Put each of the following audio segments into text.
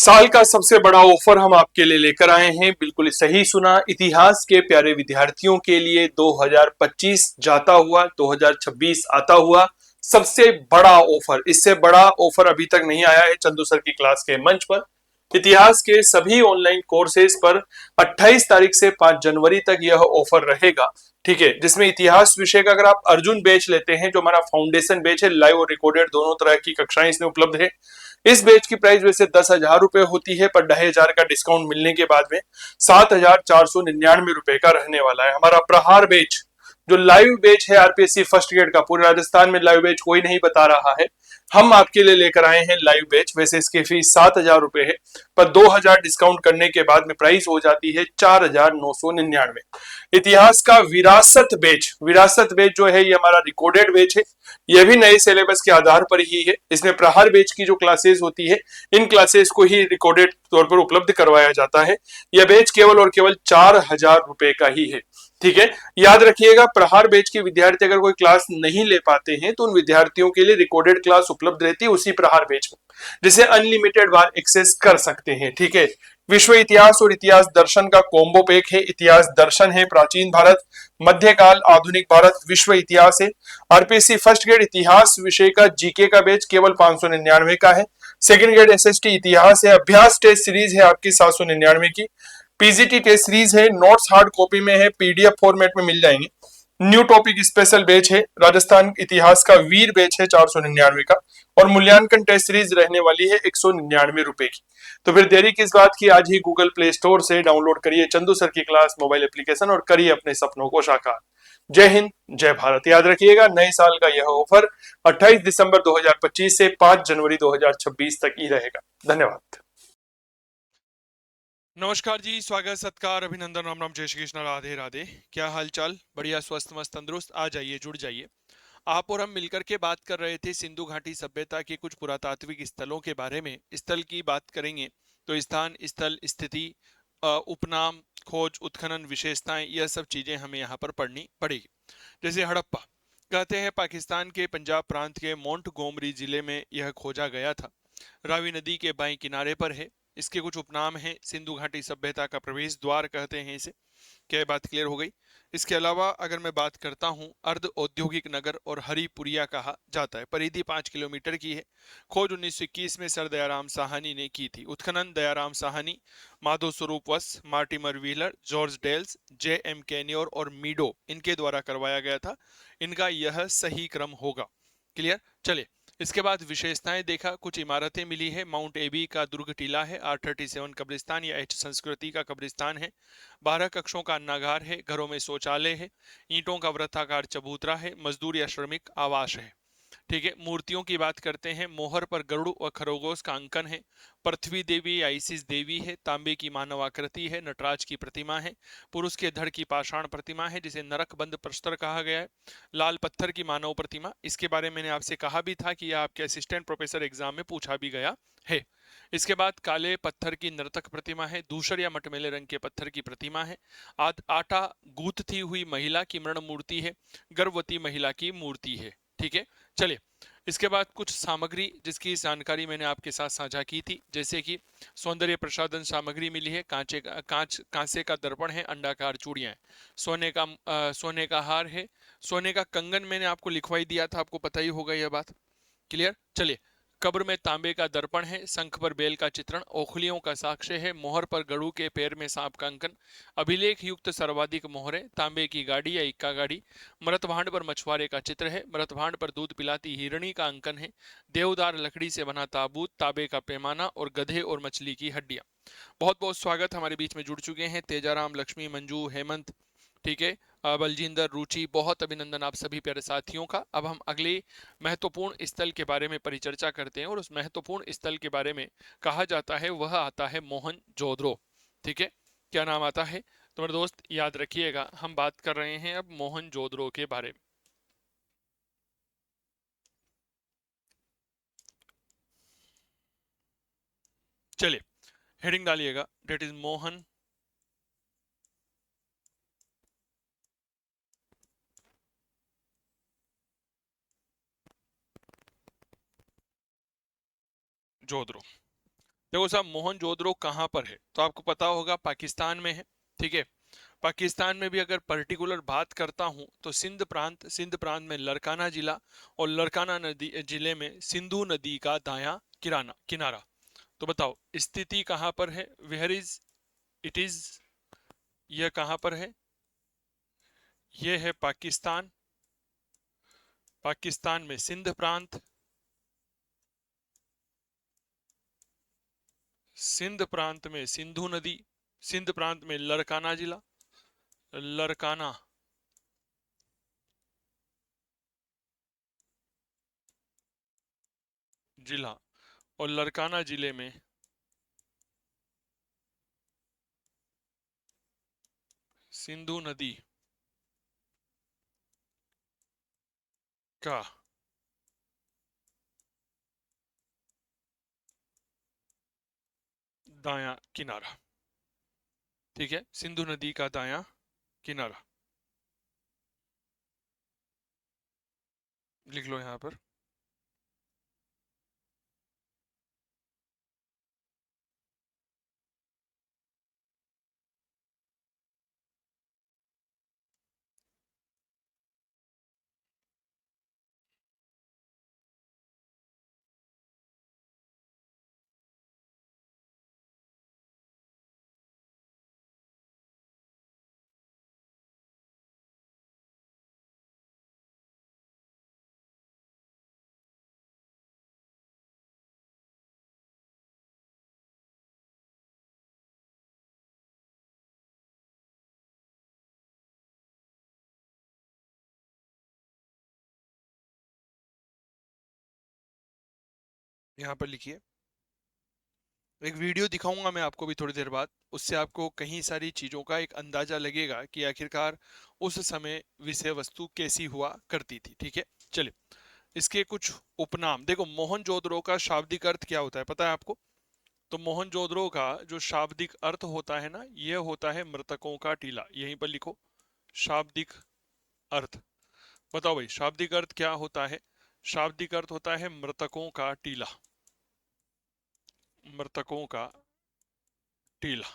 साल का सबसे बड़ा ऑफर हम आपके लिए लेकर आए हैं। बिल्कुल सही सुना, इतिहास के प्यारे विद्यार्थियों के लिए 2025 जाता हुआ 2026 आता हुआ सबसे बड़ा ऑफर। इससे बड़ा ऑफर अभी तक नहीं आया है चंदू सर की क्लास के मंच पर। इतिहास के सभी ऑनलाइन कोर्सेज पर 28 तारीख से 5 जनवरी तक यह ऑफर रहेगा। ठीक है, जिसमें इतिहास विषय का अगर आप अर्जुन बैच लेते हैं, जो हमारा फाउंडेशन बैच है, लाइव और रिकॉर्डेड दोनों तरह की कक्षाएं इसमें उपलब्ध है। इस बैच की प्राइस वैसे 10,000 रुपए होती है, पर 2,500 का डिस्काउंट मिलने के बाद में 7,499 रुपए का रहने वाला है। हमारा प्रहार बैच जो लाइव बैच है आरपीएससी फर्स्ट ग्रेड का, पूरे राजस्थान में लाइव बैच कोई नहीं बता रहा है, हम आपके लिए लेकर आए हैं लाइव बैच। वैसे इसकी फीस 7,000 रुपए है, पर 2,000 डिस्काउंट करने के बाद में प्राइस हो जाती है 4,999। इतिहास का विरासत बैच जो है, ये हमारा रिकॉर्डेड बैच है। यह भी नए सिलेबस के आधार पर ही है। इसमें प्रहार बैच की जो क्लासेस होती है, इन क्लासेस को ही रिकॉर्डेड तौर पर उपलब्ध करवाया जाता है। यह बैच केवल और केवल 4,000 रुपए का ही है। ठीक है, याद रखिएगा, प्रहार बैच के विद्यार्थी अगर कोई क्लास नहीं ले पाते हैं तो उन विद्यार्थियों के लिए रिकॉर्डेड क्लास उपलब्ध रहती है उसी प्रहार बैच में, जिसे अनलिमिटेड बार एक्सेस कर सकते हैं। ठीक है, विश्व इतिहास और इतिहास दर्शन का कॉम्बो पैक है। इतिहास दर्शन है प्राचीन भारत, मध्यकाल, आधुनिक भारत, विश्व इतिहास है। आरपीएससी फर्स्ट ग्रेड इतिहास विषय का जीके का बैच केवल 599 का है। सेकंड ग्रेड एसएसटी इतिहास है। अभ्यास टेस्ट सीरीज है आपकी 799 की। पीजीटी टेस्ट सीरीज है, नोट्स हार्ड कॉपी में है, पीडीएफ फॉर्मेट में मिल जाएंगे। न्यू टॉपिक स्पेशल बैच है, राजस्थान इतिहास का वीर बैच है 499 का, और मूल्यांकन टेस्ट सीरीज रहने वाली है 199 रुपए की। तो फिर देरी किस बात की, आज ही गूगल प्ले स्टोर से डाउनलोड करिए चंदू सर की क्लास मोबाइल एप्लीकेशन और करिए अपने सपनों को साकार। जय हिंद, जय भारत। याद रखिएगा, नए साल का यह ऑफर 28 दिसंबर 2025 से 5 जनवरी 2026 तक ही रहेगा। धन्यवाद। नमस्कार जी, स्वागत सत्कार अभिनंदन राम राम जय श्री कृष्ण राधे राधे। क्या हाल चाल? बढ़िया, स्वस्थ मस्त तंदुरुस्त। आ जाइए, जुड़ जाइए। आप और हम मिलकर के बात कर रहे थे सिंधु घाटी सभ्यता के कुछ पुरातात्विक स्थलों के बारे में। स्थल की बात करेंगे तो स्थान, स्थल, स्थिति, उपनाम, खोज, उत्खनन, विशेषताएं, यह सब चीजें हमें यहाँ पर पढ़नी पड़ेगी। जैसे हड़प्पा, कहते हैं पाकिस्तान के पंजाब प्रांत के मोंटगोमरी जिले में यह खोजा गया था। रावी नदी के बाएं किनारे पर है। इसके कुछ उपनाम हैं। सिंधु घाटी सभ्यता का प्रवेश द्वार कहते हैं इसे। क्या बात क्लियर हो गई? इसके अलावा अगर मैं बात करता हूं, अर्ध औद्योगिक नगर और हरिपुरिया कहा जाता है। परिधि 5 किलोमीटर की है। खोज 1921 में सर दयाराम साहनी ने की थी। उत्खनन दयाराम साहनी, माधो स्वरूप वस, मार्टिमर व्हीलर, जॉर्ज डेल्स, जे एम कैन्योर और मीडो, इनके द्वारा करवाया गया था। इनका यह सही क्रम होगा। क्लियर? चलिए, इसके बाद विशेषताएं देखा। कुछ इमारतें मिली है। माउंट एबी का दुर्ग टीला है। R37 कब्रिस्तान या एच संस्कृति का कब्रिस्तान है। 12 कक्षों का अन्नागार है। घरों में शौचालय है। ईंटों का वृत्ताकार चबूतरा है। मजदूर या श्रमिक आवास है। ठीक है, मूर्तियों की बात करते हैं। मोहर पर गरुड़ व खरगोश का अंकन है। पृथ्वी देवी या आइसिस देवी है। तांबे की मानव आकृति है। नटराज की प्रतिमा है। पुरुष के धड़ की पाषाण प्रतिमा है, जिसे नरकबंद प्रस्तर कहा गया है। लाल पत्थर की मानव प्रतिमा, इसके बारे में मैंने आपसे कहा भी था कि यह आपके असिस्टेंट प्रोफेसर एग्जाम में पूछा भी गया है। इसके बाद काले पत्थर की नर्तक प्रतिमा है। दूसर या मटमैले रंग के पत्थर की प्रतिमा है। आटा गूंथती हुई महिला की मृण मूर्ति है। गर्भवती महिला की मूर्ति है। ठीक है, चलिए। इसके बाद कुछ सामग्री जिसकी जानकारी मैंने आपके साथ साझा की थी, जैसे कि सौंदर्य प्रसाधन सामग्री मिली है। कांसे का दर्पण है। अंडाकार चूड़ियां हैं। सोने का हार है। सोने का कंगन मैंने आपको लिखवाई दिया था, आपको पता ही होगा यह बात। क्लियर? चलिए। कब्र में तांबे का दर्पण है। शंख पर बेल का चित्रण, ओखलियों का साक्ष्य है। मोहर पर गरुड़ के पैर में सांप का अंकन। अभिलेख युक्त सर्वाधिक मोहरें। तांबे की गाड़ी या इक्का गाड़ी। मृतभांड पर मछुआरे का चित्र है। मृतभांड पर दूध पिलाती हिरणी का अंकन है। देवदार लकड़ी से बना ताबूत, तांबे का पैमाना और गधे और मछली की हड्डियां। बहुत बहुत स्वागत, हमारे बीच में जुड़ चुके हैं तेजाराम, लक्ष्मी, मंजू, हेमंत। ठीक है, बलजिंदर, रुचि, बहुत अभिनंदन आप सभी प्यारे साथियों का। अब हम अगले महत्वपूर्ण स्थल के बारे में परिचर्चा करते हैं, और उस महत्वपूर्ण स्थल के बारे में कहा जाता है वह आता है मोहनजोदड़ो। ठीक है, क्या नाम आता है? तो मेरे दोस्त याद रखिएगा, हम बात कर रहे हैं अब मोहनजोदड़ो के बारे में। चलिए, हेडिंग डालिएगा, डेट इज मोहन जोधड़ो। देखो साहब, मोहनजोदड़ो कहाँ पर है? तो आपको पता होगा पाकिस्तान में है। ठीक है, पाकिस्तान में भी अगर पर्टिकुलर बात करता हूं तो सिंध प्रांत में लरकाना जिला, और लरकाना नदी जिले में सिंधु नदी का दायां किनारा। तो बताओ स्थिति कहाँ पर है? वेयर इज इट इज, यह कहाँ पर है? यह है पाकिस्तान। पाकिस्तान में सिंध प्रांत, सिंध प्रांत में सिंधु नदी, सिंध प्रांत में लरकाना जिला, लरकाना जिला, और लरकाना जिले में सिंधु नदी का दायां किनारा। ठीक है, सिंधु नदी का दायां किनारा लिख लो यहां पर। यहां पर लिखिए, एक वीडियो दिखाऊंगा मैं आपको भी थोड़ी देर बाद, उससे आपको कई सारी चीजों का एक अंदाजा लगेगा कि आखिरकार उस समय विषय वस्तु कैसी हुआ करती थी। ठीक है, चलिए इसके कुछ उपनाम देखो। मोहनजोदड़ो का शाब्दिक अर्थ क्या होता है पता है आपको? तो मोहनजोदड़ो का जो शाब्दिक अर्थ होता है ना, यह होता है मृतकों का टीला। यहीं पर लिखो शाब्दिक अर्थ। बताओ भाई शाब्दिक अर्थ क्या होता है? शाब्दिक अर्थ होता है मृतकों का टीला, मृतकों का टीला।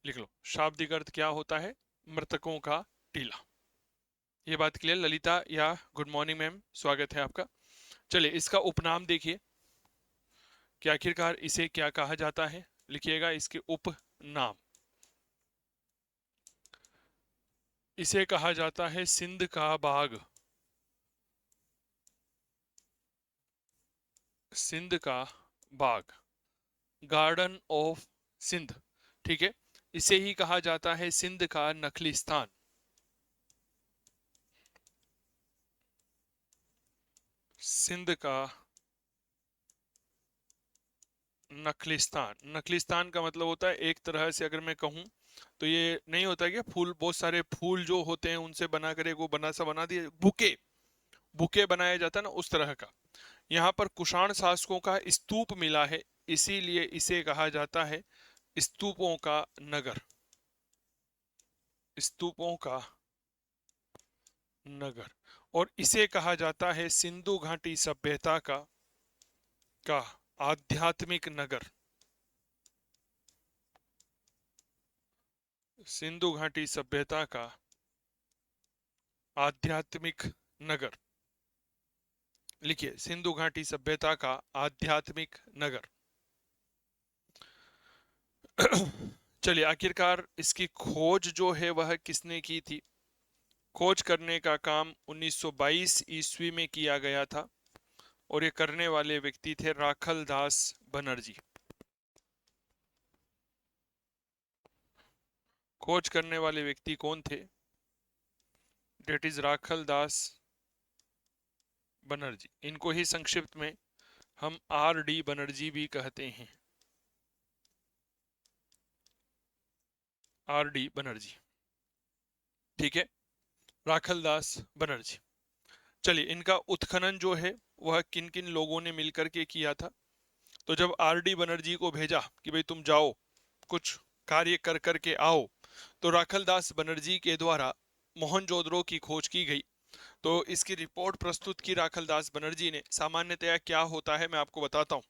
लिख लो शाब्दिक अर्थ क्या होता है? मृतकों का टीला। ये बात क्लियर ललिता? या गुड मॉर्निंग मैम, स्वागत है आपका। चलिए इसका उपनाम देखिए कि आखिरकार इसे क्या कहा जाता है। लिखिएगा इसके उपनाम। इसे कहा जाता है सिंध का बाग, सिंध का बाग, गार्डन ऑफ सिंध। ठीक है, इसे ही कहा जाता है सिंध का नखलिस्तान, सिंध का नखलिस्तान। नखलिस्तान का मतलब होता है, एक तरह से अगर मैं कहूं तो ये नहीं होता क्या, फूल, बहुत सारे फूल जो होते हैं उनसे बना कर एक वो बना दिए बुके, बुके बनाया जाता है ना, उस तरह का। यहाँ पर कुषाण शासकों का स्तूप मिला है, इसीलिए इसे कहा जाता है स्तूपों का नगर, स्तूपों का नगर। और इसे कहा जाता है सिंधु घाटी सभ्यता का आध्यात्मिक नगर, सिंधु घाटी सभ्यता का आध्यात्मिक नगर। लिखिए सिंधु घाटी सभ्यता का आध्यात्मिक नगर। चलिए आखिरकार इसकी खोज जो है वह किसने की थी? खोज करने का काम 1922 ईस्वी में किया गया था, और ये करने वाले व्यक्ति थे राखल दास बनर्जी। खोज करने वाले व्यक्ति कौन थे? डेट इज राखल दास बनर्जी। इनको ही संक्षिप्त में हम आर डी बनर्जी भी कहते हैं, आर डी बनर्जी। ठीक है, राखल दास बनर्जी। चलिए इनका उत्खनन जो है वह किन किन लोगों ने मिलकर के किया था? तो जब आर डी बनर्जी को भेजा कि भाई तुम जाओ कुछ कार्य कर करके आओ, तो राखल दास बनर्जी के द्वारा मोहनजोदड़ो की खोज की गई। तो इसकी रिपोर्ट प्रस्तुत की राखल दास बनर्जी ने। सामान्यतया क्या होता है मैं आपको बताता हूँ,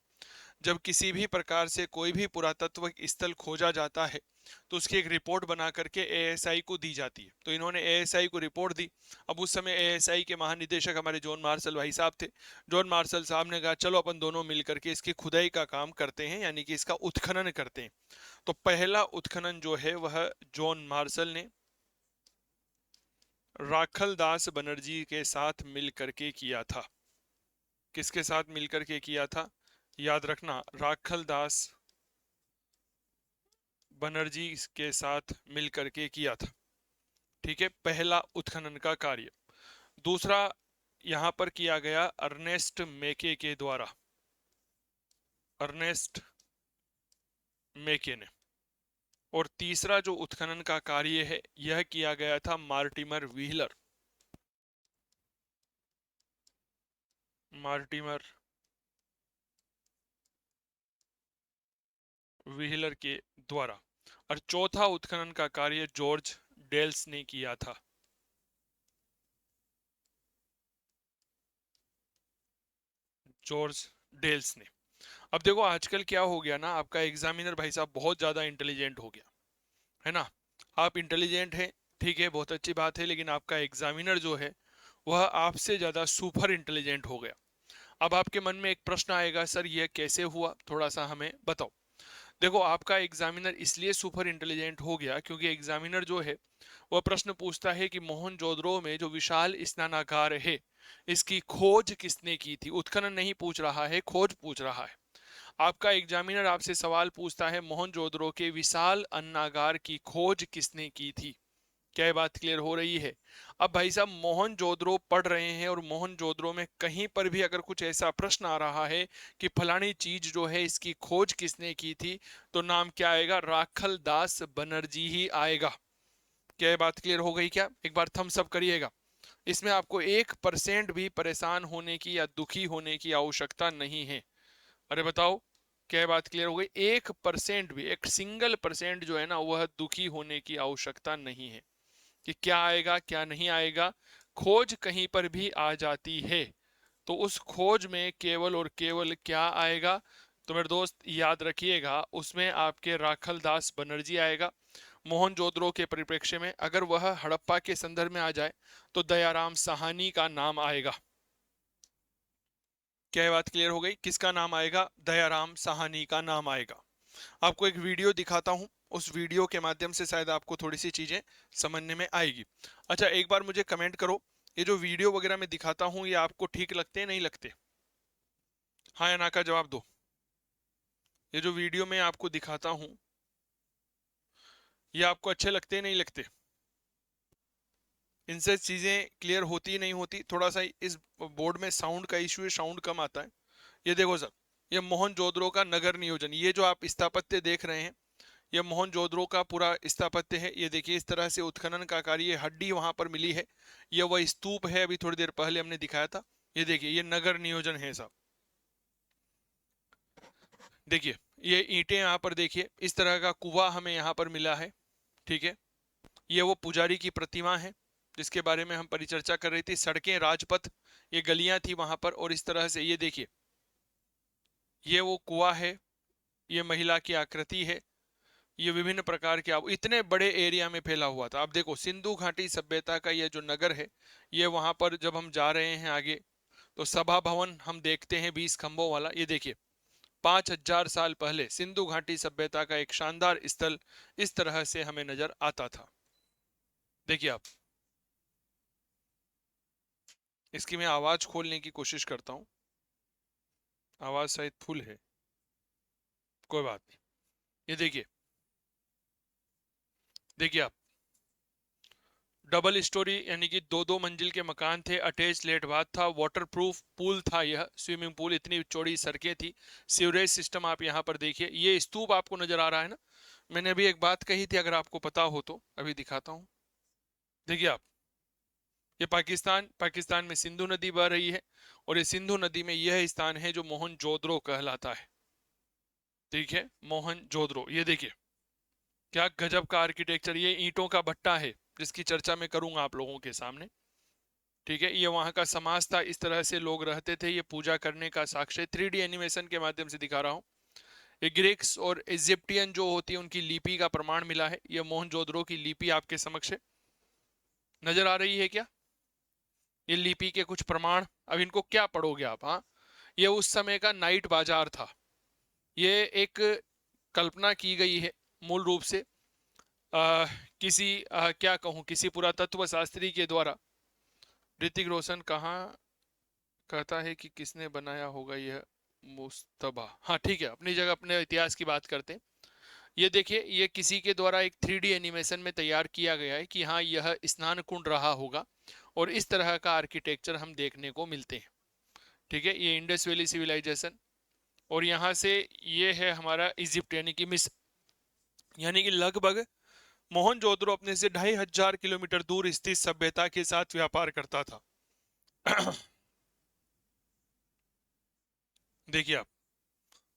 जब किसी भी प्रकार से कोई भी पुरातत्व स्थल खोजा जाता है तो उसकी एक रिपोर्ट बना करके एएसआई को दी जाती है। तो इन्होंने एएसआई को रिपोर्ट दी। अब उस समय एएसआई के महानिदेशक हमारे जॉन मार्शल भाई साहब थे। जॉन मार्शल साहब ने कहा चलो अपन दोनों मिल करके इसकी खुदाई का काम करते हैं, यानी कि इसका उत्खनन करते हैं। तो पहला उत्खनन जो है वह जॉन मार्शल ने राखल दास बनर्जी के साथ मिल करके किया था। किसके साथ मिलकर के किया था? याद रखना, राखल दास बनर्जी के साथ मिलकर के किया था। ठीक है, पहला उत्खनन का कार्य। दूसरा यहां पर किया गया अर्नेस्ट मेके के द्वारा, अर्नेस्ट मेके ने। और तीसरा जो उत्खनन का कार्य है यह किया गया था मार्टिमर व्हीलर, मार्टिमर व्हीलर के द्वारा। और चौथा उत्खनन का कार्य जॉर्ज डेल्स ने किया था। जॉर्ज डेल्स ने। अब देखो आजकल क्या हो गया ना, आपका एग्जामिनर भाई साहब बहुत ज्यादा इंटेलिजेंट हो गया है ना। आप इंटेलिजेंट हैं, ठीक है, बहुत अच्छी बात है, लेकिन आपका एग्जामिनर जो है वह आपसे ज्यादा सुपर इंटेलिजेंट हो गया। अब आपके मन में एक प्रश्न आएगा, सर यह कैसे हुआ, थोड़ा सा हमें बताओ। देखो आपका एग्जामिनर इसलिए सुपर इंटेलिजेंट हो गया क्योंकि एग्जामिनर जो है वह प्रश्न पूछता है कि मोहनजोदड़ो में जो विशाल स्नानागार है इसकी खोज किसने की थी। उत्खनन नहीं पूछ रहा है, खोज पूछ रहा है। आपका एग्जामिनर आपसे सवाल पूछता है मोहनजोदड़ो के विशाल अन्नागार की खोज किसने की थी। क्या ये बात क्लियर हो रही है? अब भाई साहब मोहनजोदड़ो पढ़ रहे हैं और मोहनजोदड़ो में कहीं पर भी अगर कुछ ऐसा प्रश्न आ रहा है कि फलानी चीज जो है इसकी खोज किसने की थी, तो नाम क्या आएगा? राखल दास बनर्जी ही आएगा। क्या ये बात क्लियर हो गई? क्या एक बार थम्स अप करिएगा। इसमें आपको 1% भी परेशान होने की या दुखी होने की आवश्यकता नहीं है। अरे बताओ, क्या बात क्लियर हो गई? 1% भी, एक सिंगल परसेंट जो है ना वह दुखी होने की आवश्यकता नहीं है कि क्या आएगा क्या नहीं आएगा। खोज कहीं पर भी आ जाती है तो उस खोज में केवल और केवल क्या आएगा? तो मेरे दोस्त याद रखिएगा, उसमें आपके राखल दास बनर्जी आएगा। मोहनजोदड़ो के परिप्रेक्ष्य में अगर वह हड़प्पा के संदर्भ में आ जाए तो दयाराम साहनी का नाम आएगा। क्या बात क्लियर हो गई? किसका नाम आएगा? दयाराम साहनी का नाम आएगा। आपको एक वीडियो दिखाता हूं, उस वीडियो के माध्यम से शायद आपको थोड़ी सी चीजें समझने में आएगी। अच्छा एक बार मुझे कमेंट करो, ये जो वीडियो वगैरह मैं दिखाता हूं ये आपको ठीक लगते हैं नहीं लगते? हाँ या ना का जवाब दो। ये जो वीडियो मैं आपको दिखाता हूं ये आपको अच्छे लगते हैं नहीं लगते? इनसे चीजें क्लियर होती नहीं होती? थोड़ा सा इस बोर्ड में साउंड का इश्यू है, साउंड कम आता है। ये देखो सर, ये मोहनजोदड़ो का नगर नियोजन, ये जो आप स्थापत्य देख रहे हैं ये मोहनजोदड़ो का पूरा स्थापत्य है। ये देखिए इस तरह से उत्खनन का कार्य, ये हड्डी वहां पर मिली है, ये वह स्तूप है अभी थोड़ी देर पहले हमने दिखाया था। ये देखिए ये नगर नियोजन है साहब। देखिए ये ईंटें यहाँ पर देखिए, इस तरह का कुआं हमें यहाँ पर मिला है। ठीक है, ये वो पुजारी की प्रतिमा है जिसके बारे में हम परिचर्चा कर रही थी। सड़कें, राजपथ, ये गलियां थी वहां पर। और इस तरह से ये देखिए ये वो कुआं है, ये महिला की आकृति है, ये विभिन्न प्रकार के आप इतने बड़े एरिया में फैला हुआ था। अब देखो सिंधु घाटी सभ्यता का ये जो नगर है, ये वहां पर जब हम जा रहे हैं आगे तो सभा भवन हम देखते हैं 20 खंभों वाला। ये देखिए 5000 साल पहले सिंधु घाटी सभ्यता का एक शानदार स्थल इस तरह से हमें नजर आता था। देखिए आप, इसकी मैं आवाज खोलने की कोशिश करता हूं, आवाज शायद फुल है, कोई बात नहीं। ये देखिए, देखिए आप, डबल स्टोरी यानी कि दो दो मंजिल के मकान थे, अटैच लेट बाथ था, वाटर प्रूफ पूल था, यह स्विमिंग पूल, इतनी चौड़ी सड़कें थी, सीवरेज सिस्टम आप यहाँ पर देखिए। ये स्तूप आपको नजर आ रहा है ना, मैंने अभी एक बात कही थी, अगर आपको पता हो तो अभी दिखाता हूँ। देखिए आप, ये पाकिस्तान में सिंधु नदी बह रही है और ये सिंधु नदी में यह स्थान है जो मोहनजोदड़ो कहलाता है। ठीक है, मोहनजोदड़ो, ये देखिए क्या गजब का आर्किटेक्चर। ये ईंटों का भट्टा है जिसकी चर्चा मैं करूंगा आप लोगों के सामने। ठीक है, ये वहां का समाज था, इस तरह से लोग रहते थे, ये पूजा करने का साक्ष्य 3D एनिमेशन के माध्यम से दिखा रहा हूं। ये ग्रीक्स और इजिप्टियन जो होती है उनकी लिपि का प्रमाण मिला है। ये मोहनजोदड़ो की लिपि आपके समक्ष है, नजर आ रही है क्या? ये लिपि के कुछ प्रमाण। अब इनको क्या पढ़ोगे आप? हाँ, ये उस समय का नाइट बाजार था। ये एक कल्पना की गई है मूल रूप से किसी क्या कहूँ, किसी पुरातत्व शास्त्री के द्वारा। ऋतिक रोशन कहाँ कहता है कि किसने बनाया होगा यह मुस्तबा। हाँ ठीक है, अपनी जगह अपने इतिहास की बात करते हैं। ये देखिए, ये किसी के द्वारा एक 3D एनिमेशन में तैयार किया गया है कि हाँ यह स्नान कुंड रहा होगा, और इस तरह का आर्किटेक्चर हम देखने को मिलते हैं। ठीक है, ये इंडस वैली सिविलाइजेशन, और यहाँ से ये है हमारा इजिप्ट यानी कि मिस्र। यानी कि लगभग मोहनजोदड़ो अपने से 2500 किलोमीटर दूर स्थित सभ्यता के साथ व्यापार करता था। देखिए आप,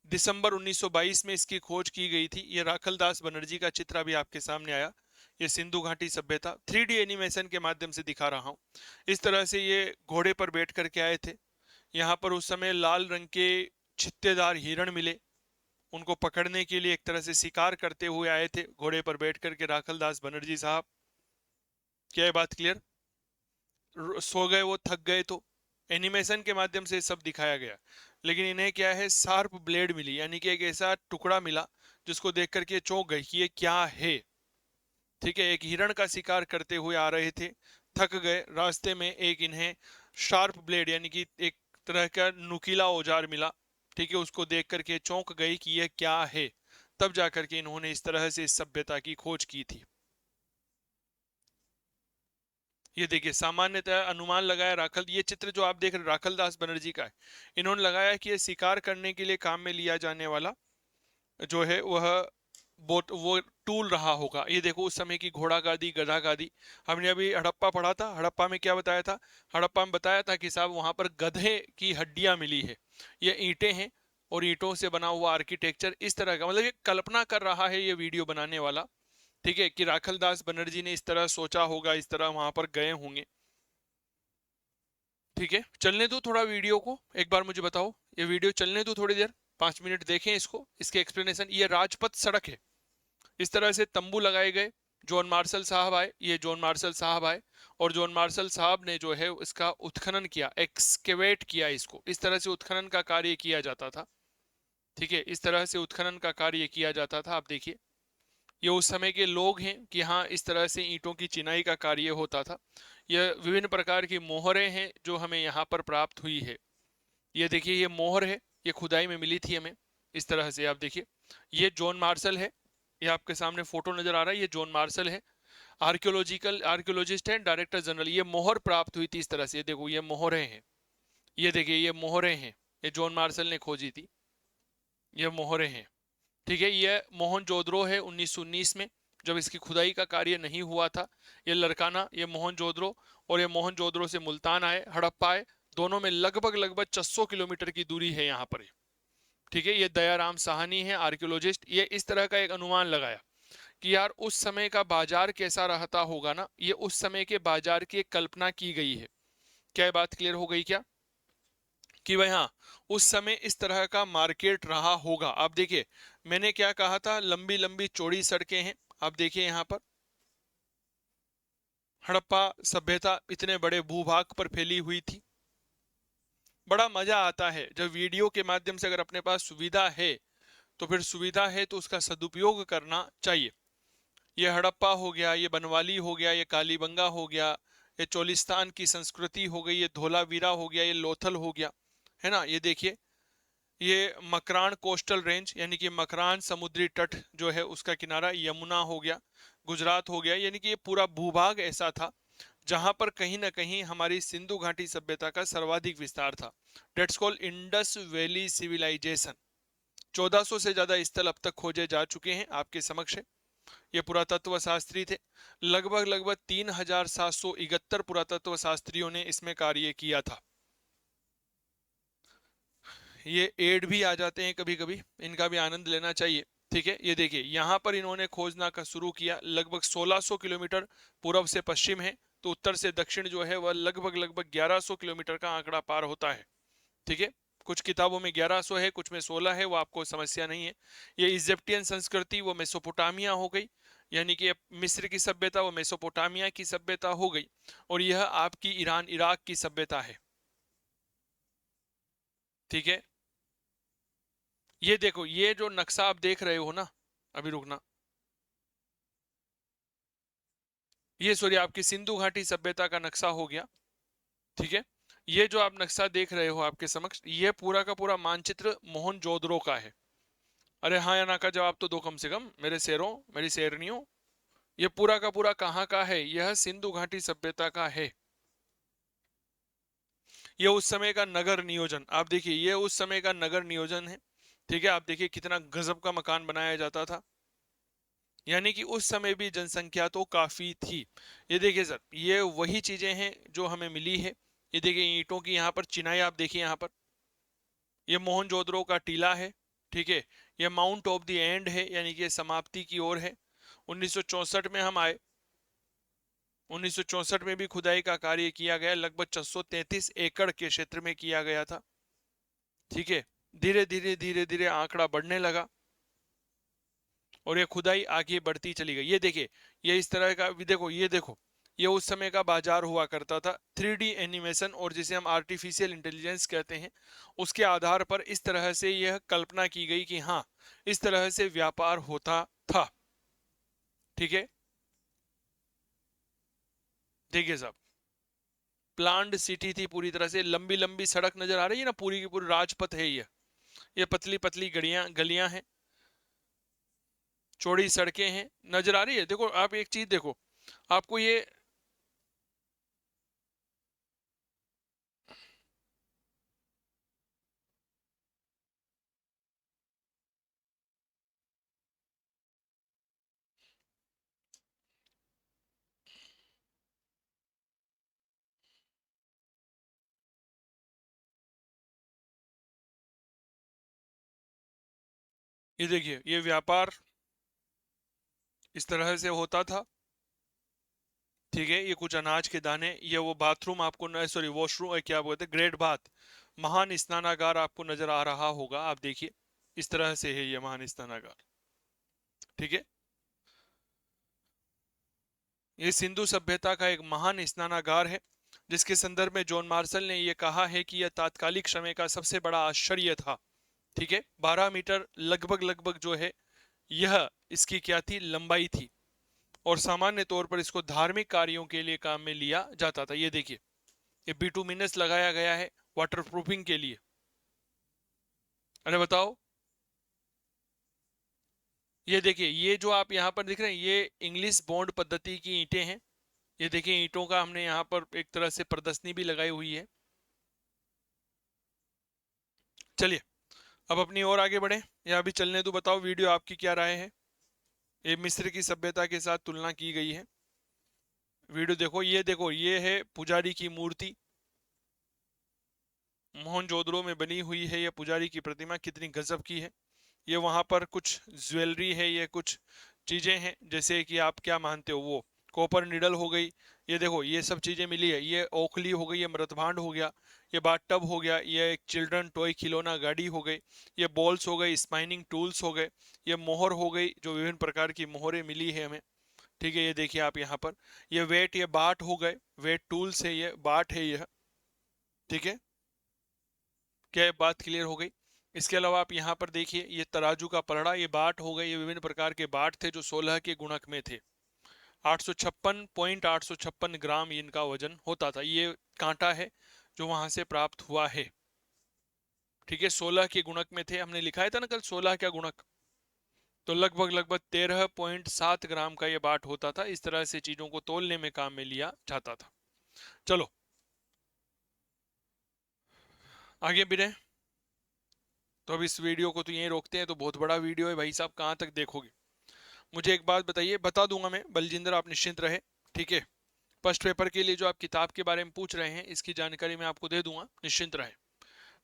दिसंबर 1922 में इसकी खोज की गई थी। ये राखलदास बनर्जी का चित्र अभी आपके सामने आया। ये सिंधु घाटी सभ्यता 3D एनिमेशन के माध्यम से दिखा रहा हूँ। इस तरह से ये घोड़े पर बैठ करके आए थे। यहाँ पर उस समय लाल रंग के छित्तेदार हिरण मिले, उनको पकड़ने के लिए एक तरह से शिकार करते हुए आए थे घोड़े पर बैठ करके राखलदास बनर्जी साहब। क्या ये बात क्लियर? सो गए वो, थक गए, तो एनिमेशन के माध्यम से सब दिखाया गया। लेकिन इन्हें क्या है, शार्प ब्लेड मिली, यानी कि एक ऐसा टुकड़ा मिला जिसको देख करके चौंक गए कि ये क्या है। ठीक है, एक हिरण का शिकार करते हुए आ रहे थे, थक गए, रास्ते में एक इन्हें शार्प ब्लेड यानी कि एक तरह का नुकीला औजार मिला। ठीक है, उसको देख करके चौंक गए कि यह क्या है। तब जाकर के इन्होंने इस तरह से इस सभ्यता की खोज की थी। ये देखिए, सामान्यतः अनुमान लगाया राखल, ये चित्र जो आप देख रहे राखलदास बनर्जी का है। इन्होंने लगाया कि ये शिकार करने के लिए काम में लिया जाने वाला जो है वह बोट, वो टूल रहा होगा। ये देखो, उस समय की घोड़ा गादी, गधा गादी। हमने अभी हड़प्पा पढ़ा था, हड़प्पा में क्या बताया था? हड़प्पा में बताया था कि साहब वहां पर गधे की हड्डियां मिली है। ये ईंटें हैं और ईंटों से बना हुआ आर्किटेक्चर, इस तरह का, मतलब ये कल्पना कर रहा है ये वीडियो बनाने वाला। ठीक है, कि राखलदास बनर्जी ने इस तरह सोचा होगा, इस तरह वहां पर गए होंगे। ठीक है, चलने दो थोड़ा वीडियो को, एक बार मुझे बताओ, ये वीडियो चलने दो थोड़ी देर, 5 मिनट देखें इसको, इसके एक्सप्लेनेशन। ये राजपथ सड़क है, इस तरह से तंबू लगाए गए। जॉन मार्शल साहब आए, ये जॉन मार्शल साहब आए, और जॉन मार्शल साहब ने जो है इसका उत्खनन किया, एक्सकेवेट किया इसको। इस तरह से उत्खनन का कार्य किया जाता था। ठीक है, इस तरह से उत्खनन का कार्य किया जाता था। आप देखिए, ये उस समय के लोग हैं कि हाँ इस तरह से ईंटों की चिनाई का कार्य होता था। यह विभिन्न प्रकार की मोहरें हैं जो हमें यहाँ पर प्राप्त हुई है। ये देखिए, ये मोहर है, ये खुदाई में मिली थी हमें। इस तरह से आप देखिए, ये जॉन मार्शल है, ये आपके सामने फोटो नजर आ रहा है, ये जॉन मार्शल है, आर्कियोलॉजिस्ट है, डायरेक्टर जनरल। ये मोहर प्राप्त हुई थी इस तरह से। ये देखो, ये मोहरें हैं, ये देखिए ये मोहरें हैं, ये जॉन मार्शल ने खोजी थी, ये मोहरें हैं। ठीक है, ये मोहनजोदड़ो है 1919 में, जब इसकी खुदाई का कार्य नहीं हुआ था। ये लड़काना, ये मोहनजोदड़ो, और ये मोहनजोदड़ो से मुल्तान आए, हड़प्पा आए, दोनों में लगभग लगभग 600 किलोमीटर की दूरी है यहाँ पर। ठीक है, ये दयाराम साहनी है आर्कियोलॉजिस्ट। ये इस तरह का एक अनुमान लगाया कि यार उस समय का बाजार कैसा रहता होगा ना, ये उस समय के बाजार की एक कल्पना की गई है। क्या ये बात क्लियर हो गई क्या? कि भाई हाँ, उस समय इस तरह का मार्केट रहा होगा। आप देखिए, मैंने क्या कहा था, लंबी लंबी चौड़ी सड़कें हैं। आप देखिए यहाँ पर हड़प्पा सभ्यता इतने बड़े भूभाग पर फैली हुई थी। बड़ा मजा आता है जब वीडियो के माध्यम से, अगर अपने पास सुविधा है तो फिर सुविधा है तो उसका सदुपयोग करना चाहिए। ये हड़प्पा हो गया, ये बनवाली हो गया, ये कालीबंगा हो गया, ये चोलिस्तान की संस्कृति हो गई, ये धोलावीरा हो गया, ये लोथल हो गया, है ना। ये देखिए, ये मकरान कोस्टल रेंज यानी कि मकरान समुद्री तट जो है उसका किनारा, यमुना हो गया, गुजरात हो गया। यानी कि ये पूरा भूभाग ऐसा था जहां पर कहीं ना कहीं हमारी सिंधु घाटी सभ्यता का सर्वाधिक विस्तार था। That's called Indus valley civilisation. 1400 से ज्यादा स्थल अब तक खोजे जा चुके हैं, आपके समक्ष है। ये पुरातत्व शास्त्री थे, लगभग लगभग 3771 पुरातत्व शास्त्रियों ने इसमें कार्य किया था। ये एड भी आ जाते हैं कभी कभी, इनका भी आनंद लेना चाहिए। ठीक है, ये देखिए यहाँ पर इन्होंने खोजना का शुरू किया। लगभग 1600 किलोमीटर पूर्व से पश्चिम है, तो उत्तर से दक्षिण जो है वह लगभग लगभग 1100 किलोमीटर का आंकड़ा पार होता है। ठीक है, कुछ किताबों में 1100 है, कुछ में 16 है, वो आपको समस्या नहीं है। ये इजिप्टियन संस्कृति वो मेसोपोटामिया हो गई, यानी कि मिस्र की सभ्यता वो मेसोपोटामिया की सभ्यता हो गई, और यह आपकी ईरान इराक की सभ्यता है। ठीक है, ये देखो, ये जो नक्शा आप देख रहे हो ना, अभी रुकना, ये सॉरी आपकी सिंधु घाटी सभ्यता का नक्शा हो गया। ठीक है, ये जो आप नक्शा देख रहे हो आपके समक्ष, ये पूरा का पूरा मानचित्र मोहनजोदड़ो का है। अरे हाँ या ना का जवाब तो दो कम से कम, मेरे शेरों, मेरी शेरनियों। ये पूरा का पूरा कहाँ का है? यह सिंधु घाटी सभ्यता का है। ये उस समय का नगर नियोजन, आप देखिए, ये उस समय का नगर नियोजन है। ठीक है, आप देखिए कितना गजब का मकान बनाया जाता था, यानी कि उस समय भी जनसंख्या तो काफी थी। ये देखिए सर, ये वही चीजें हैं जो हमें मिली है। ये देखिए ईंटों की यहाँ पर चिनाई आप देखिए यहाँ पर, ये मोहनजोदड़ो का टीला है। ठीक है, ये माउंट ऑफ द एंड है, यानी कि समाप्ति की ओर है। 1964 में हम आए, 1964 में भी खुदाई का कार्य किया गया, लगभग 633 एकड़ के क्षेत्र में किया गया था। ठीक है, धीरे धीरे धीरे धीरे आंकड़ा बढ़ने लगा और ये खुदाई आगे बढ़ती चली गई। ये देखिए, ये इस तरह का भी देखो, ये देखो, ये उस समय का बाजार हुआ करता था। 3D एनिमेशन और जिसे हम आर्टिफिशियल इंटेलिजेंस कहते हैं, उसके आधार पर इस तरह से यह कल्पना की गई कि हाँ, इस तरह से व्यापार होता था। ठीक है, देखिए साहब, प्लान्ड सिटी थी पूरी तरह से, लंबी लंबी सड़क नजर आ रही है ना, पूरी की पूरी राजपथ है ये पतली पतली गलियां गलियां हैं, चौड़ी सड़कें हैं, नजर आ रही है। देखो आप एक चीज देखो, आपको ये देखिए, ये व्यापार इस तरह से होता था। ठीक है, ये कुछ अनाज के दाने, ये वो बाथरूम आपको न, सॉरी वॉशरूम, क्या बोलते हैं, ग्रेट बाथ, महान स्नानागार आपको नजर आ रहा होगा। आप देखिए, इस तरह से है ये महान स्नानागार। ठीक है, ये सिंधु सभ्यता का एक महान स्नानागार है, जिसके संदर्भ में जॉन मार्शल ने यह कहा है कि यह तात्कालिक समय का सबसे बड़ा आश्चर्य था। ठीक है, 12 मीटर लगभग लगभग जो है, यह इसकी क्या थी, लंबाई थी, और सामान्य तौर पर इसको धार्मिक कार्यों के लिए काम में लिया जाता था। ये देखिए, ये बिटुमिनस लगाया गया है वाटरप्रूफिंग के लिए। अरे बताओ, ये देखिए, ये जो आप यहाँ पर दिख रहे हैं, ये इंग्लिश बॉन्ड पद्धति की ईंटें हैं। ये देखिए, ईंटों का हमने यहाँ पर एक तरह से प्रदर्शनी भी लगाई हुई है। चलिए, अब अपनी और आगे बढ़े या अभी चलने दो? बताओ वीडियो आपकी क्या राय है? ये मिस्र की सभ्यता के साथ तुलना की गई है। वीडियो देखो, ये है पुजारी की मूर्ति, मोहनजोदड़ो में बनी हुई है। ये पुजारी की प्रतिमा कितनी गजब की है। ये वहां पर कुछ ज्वेलरी है, ये कुछ चीजें हैं, जैसे कि आप क्या मानते हो, वो कॉपर निडल हो गई। ये देखो, ये सब चीजें मिली है। ये ओखली हो गई, ये मृतभांड हो गया, ये बाथ टब हो गया, ये एक चिल्ड्रन टॉय खिलौना गाड़ी हो गई, ये बॉल्स हो गई, स्पाइनिंग टूल्स हो गए, ये मोहर हो गई, जो विभिन्न प्रकार की मोहरें मिली है हमें। ठीक है, ये देखिए आप यहाँ पर, ये वेट, ये बाट हो गए, वेट टूल्स है, ये बाट है यह। ठीक है, क्या ये बात क्लियर हो गई? इसके अलावा आप यहाँ पर देखिए, ये तराजू का पलड़ा, ये बाट हो गए, ये विभिन्न प्रकार के बाट थे जो 16 के गुणक में थे। 856.856 ग्राम इनका वजन होता था। ये कांटा है जो वहां से प्राप्त हुआ है। ठीक है, 16 के गुणक में थे, हमने लिखाया था ना कल 16 का गुणक, तो लगभग लगभग 13.7 ग्राम का ये बाट होता था। इस तरह से चीजों को तोलने में काम में लिया जाता था। चलो आगे बढ़े, तो अब इस वीडियो को तो यहीं रोकते हैं, तो बहुत बड़ा वीडियो है भाई साहब, कहाँ तक देखोगे? मुझे एक बात बताइए, बता दूंगा मैं, बलजिंदर आप निश्चिंत रहे। ठीक है, फर्स्ट पेपर के लिए जो आप किताब के बारे में पूछ रहे हैं, इसकी जानकारी मैं आपको दे दूंगा, निश्चिंत रहे।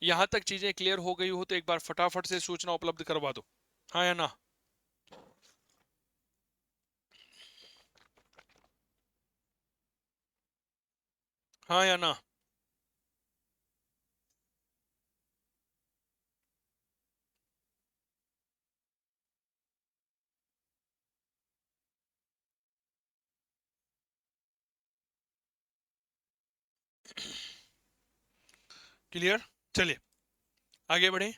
यहाँ तक चीजें क्लियर हो गई हो तो एक बार फटाफट से सूचना उपलब्ध करवा दो, हाँ या ना? हाँ या ना? क्लियर? चलिए आगे बढ़े।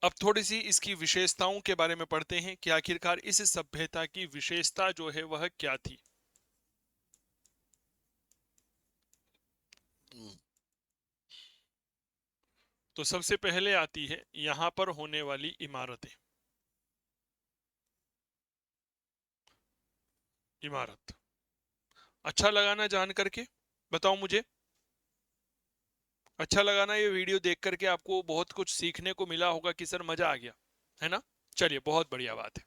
अब थोड़ी सी इसकी विशेषताओं के बारे में पढ़ते हैं कि आखिरकार इस सभ्यता की विशेषता जो है वह क्या थी। तो सबसे पहले आती है यहां पर होने वाली इमारतें। इमारत अच्छा लगाना जान करके बताओ मुझे, अच्छा लगाना ये वीडियो देख करके आपको बहुत कुछ सीखने को मिला होगा कि सर मजा आ गया, है ना? चलिए बहुत बढ़िया बात है।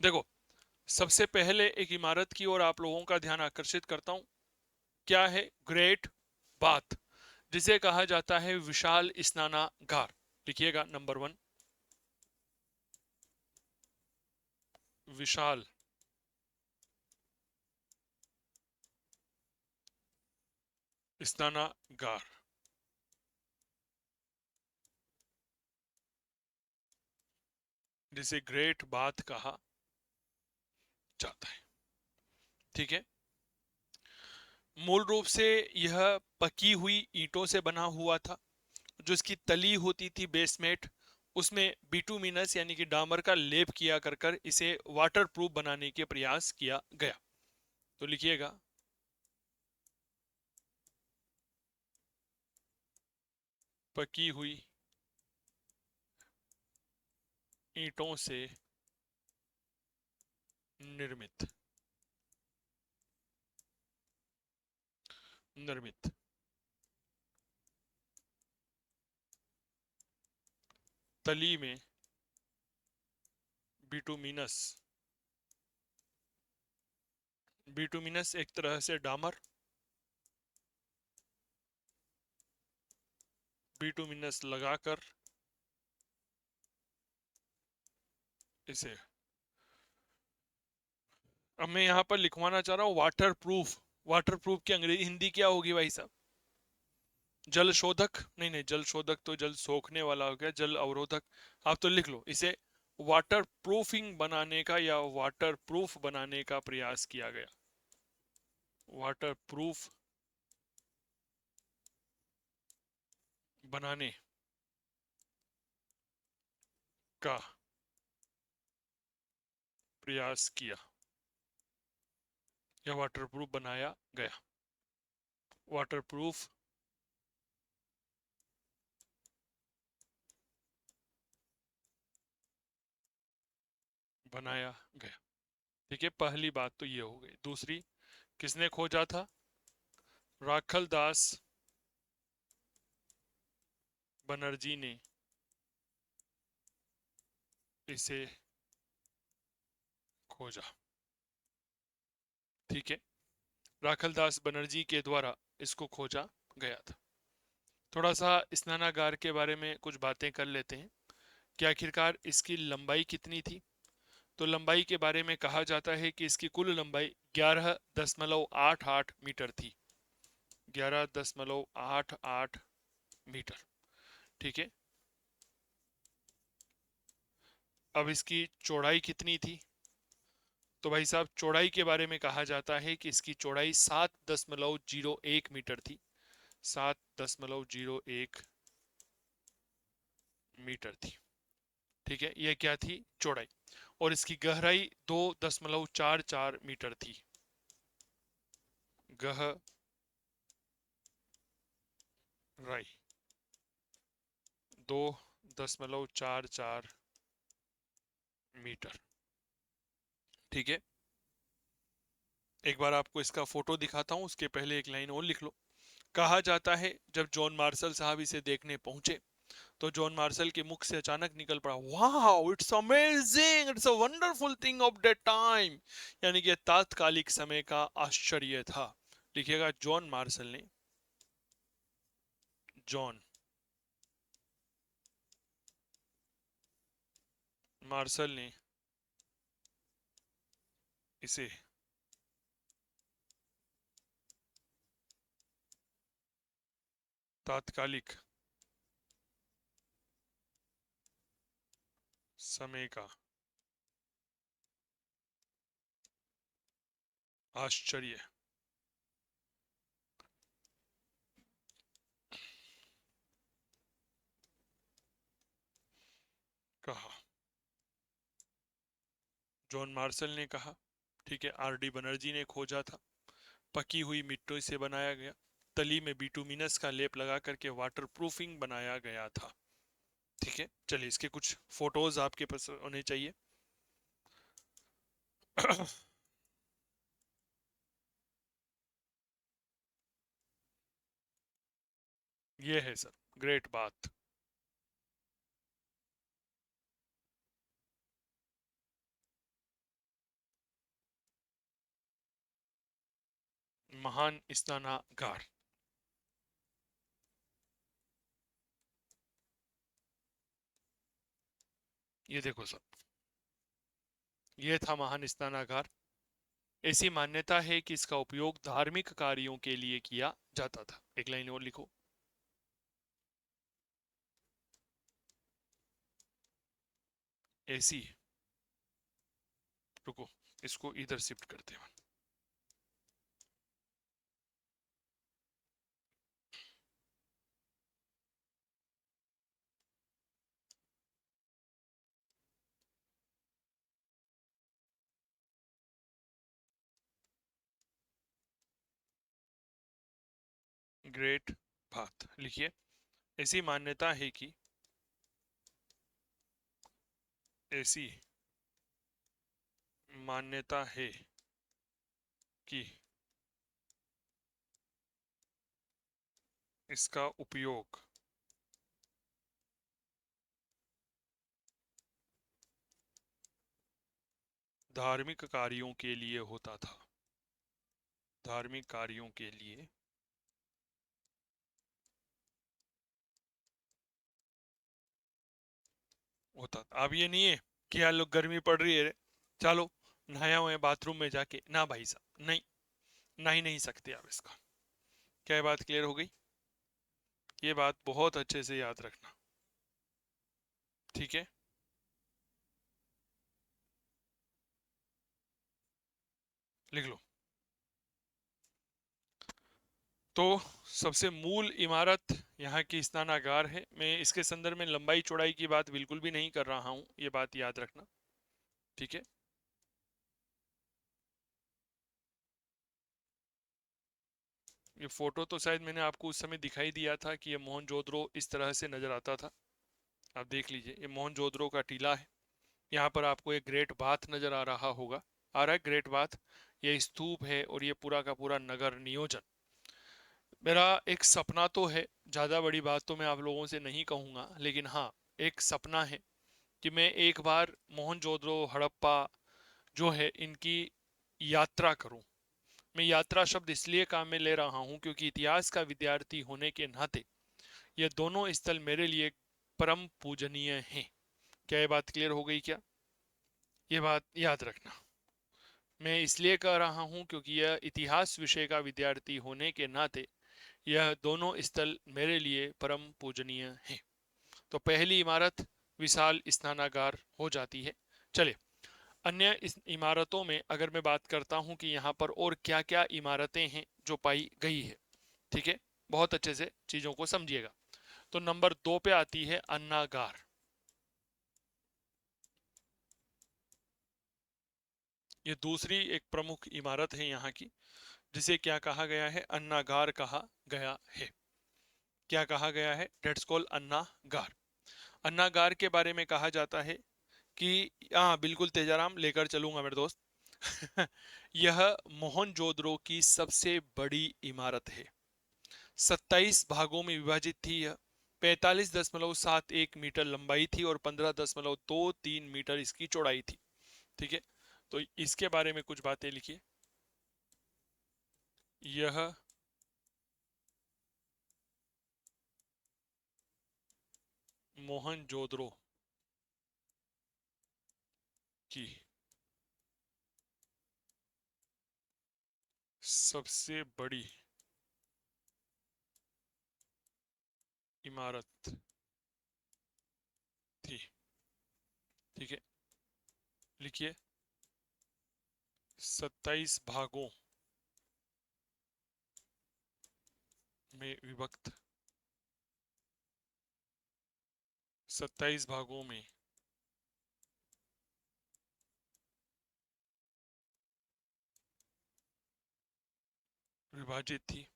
देखो सबसे पहले एक इमारत की ओर आप लोगों का ध्यान आकर्षित करता हूं। क्या है? ग्रेट बाथ, जिसे कहा जाता है विशाल स्नानागार। लिखिएगा नंबर 1, विशाल स्नानागार। जिसे ग्रेट बाथ कहा जाता है। ठीक है। मूल रूप से यह पकी हुई ईंटों से बना हुआ था। जो इसकी तली होती थी बेसमेंट, उसमें बिटुमिनस यानी कि डामर का लेप किया कर कर इसे वाटर प्रूफ बनाने के प्रयास किया गया। तो लिखिएगा पकी हुई ईंटों से निर्मित निर्मित तली में बिटुमिनस, बिटुमिनस एक तरह से डामर, बिटुमिनस लगाकर इसे, अब मैं यहां पर लिखवाना चाह रहा हूं वाटर प्रूफ। वाटर प्रूफ की अंग्रेजी हिंदी क्या होगी भाई साहब? जल शोधक? नहीं नहीं, जल शोधक तो जल सोखने वाला हो गया, जल अवरोधक। आप तो लिख लो इसे वाटर प्रूफिंग बनाने का या वाटर प्रूफ बनाने का प्रयास किया गया। वाटर प्रूफ बनाने का प्रयास किया या वाटर प्रूफ बनाया गया। वाटर प्रूफ बनाया गया। ठीक है, पहली बात तो ये हो गई। दूसरी, किसने खोजा था? राखल दास बनर्जी ने इसे खोजा। ठीक है, राखल दास बनर्जी के द्वारा इसको खोजा गया था। थोड़ा सा स्नानागार के बारे में कुछ बातें कर लेते हैं कि आखिरकार इसकी लंबाई कितनी थी। तो लंबाई के बारे में कहा जाता है कि इसकी कुल लंबाई 11.88 मीटर थी। 11.88 मीटर। ठीक है, अब इसकी चौड़ाई कितनी थी? तो भाई साहब चौड़ाई के बारे में कहा जाता है कि इसकी चौड़ाई 7.01 मीटर थी। 7.01 मीटर थी। ठीक है, यह क्या थी? चौड़ाई। और इसकी गहराई 2.44 मीटर थी। गहराई 2.44 मीटर। ठीक है, एक बार आपको इसका फोटो दिखाता हूं, उसके पहले एक लाइन और लिख लो। कहा जाता है जब जॉन मार्शल साहब इसे देखने पहुंचे तो जॉन मार्शल के मुख से अचानक निकल पड़ा, wow it's amazing, it's a wonderful thing of that time. यानी कि तात्कालिक समय का आश्चर्य था। लिखिएगा जॉन मार्शल ने, जॉन मार्शल ने इसे तात्कालिक समय का आश्चर्य कहा, जॉन मार्शल ने कहा, ठीक है, आर डी बनर्जी ने खोजा था, पकी हुई मिट्टी से बनाया गया, तली में बिटुमिनस का लेप लगा करके वाटर प्रूफिंग बनाया गया था। ठीक है, चलिए इसके कुछ फोटोज आपके पास होने चाहिए। ये है सर, ग्रेट बात। महान स्नानागार। ये देखो सर, ये था महान स्नानागार। ऐसी मान्यता है कि इसका उपयोग धार्मिक कार्यों के लिए किया जाता था। एक लाइन और लिखो। ऐसी, रुको, इसको इधर शिफ्ट करते हैं। ग्रेट बात लिखिए। ऐसी मान्यता है कि, ऐसी मान्यता है कि इसका उपयोग धार्मिक कार्यों के लिए होता था। धार्मिक कार्यों के लिए होता था। अब ये नहीं है कि यार लोग गर्मी पड़ रही है, चलो नहाया हुए बाथरूम में जाके, ना भाई साहब, नहीं, ना ही नहीं सकते आप इसका। क्या ये बात क्लियर हो गई? ये बात बहुत अच्छे से याद रखना, ठीक है। लिख लो। तो सबसे मूल इमारत यहाँ की स्नानागार है। मैं इसके संदर्भ में लंबाई चौड़ाई की बात बिल्कुल भी नहीं कर रहा हूँ, ये बात याद रखना, ठीक है। ये फोटो तो शायद मैंने आपको उस समय दिखाई दिया था कि ये मोहनजोदड़ो इस तरह से नजर आता था। आप देख लीजिए, ये मोहनजोदड़ो का टीला है। यहाँ पर आपको एक ग्रेट बाथ नजर आ रहा होगा, आ रहा है ग्रेट बाथ। ये स्तूप है और ये पूरा का पूरा नगर नियोजन। मेरा एक सपना तो है, ज्यादा बड़ी बात तो मैं आप लोगों से नहीं कहूंगा, लेकिन हाँ, एक सपना है कि मैं एक बार मोहनजोदड़ो, हड़प्पा जो है इनकी यात्रा करूं। मैं यात्रा शब्द इसलिए काम में ले रहा हूं क्योंकि इतिहास का विद्यार्थी होने के नाते ये दोनों स्थल मेरे लिए परम पूजनीय हैं। क्या ये बात क्लियर हो गई क्या? ये बात याद रखना। मैं इसलिए कह रहा हूं क्योंकि यह इतिहास विषय का विद्यार्थी होने के नाते यह दोनों स्थल मेरे लिए परम पूजनीय हैं। तो पहली इमारत विशाल स्नानागार हो जाती है। चले, अन्य इस इमारतों में अगर मैं बात करता हूं कि यहाँ पर और क्या क्या इमारतें हैं जो पाई गई है, ठीक है, बहुत अच्छे से चीजों को समझिएगा। तो नंबर 2 पे आती है अन्नागार। ये दूसरी एक प्रमुख इमारत है यहाँ की, जिसे क्या कहा गया है? अन्नागार कहा गया है। क्या कहा गया है? Dates call अन्नागार। अन्नागार के बारे में कहा जाता है कि, हाँ बिल्कुल तेजाराम, लेकर चलूंगा मेरे दोस्त। यह मोहनजोदड़ो की सबसे बड़ी इमारत है। 27 भागों में विभाजित थी यह। 45.71 मीटर लंबाई थी और 15.23 मीटर इसकी चौड़ाई थी, ठीक है। तो इसके बारे में कुछ बातें लिखिए। यह मोहनजोदड़ो की सबसे बड़ी इमारत थी, ठीक है। लिखिए, 27 भागों में विभक्त, 27 भागों में विभाजित थी।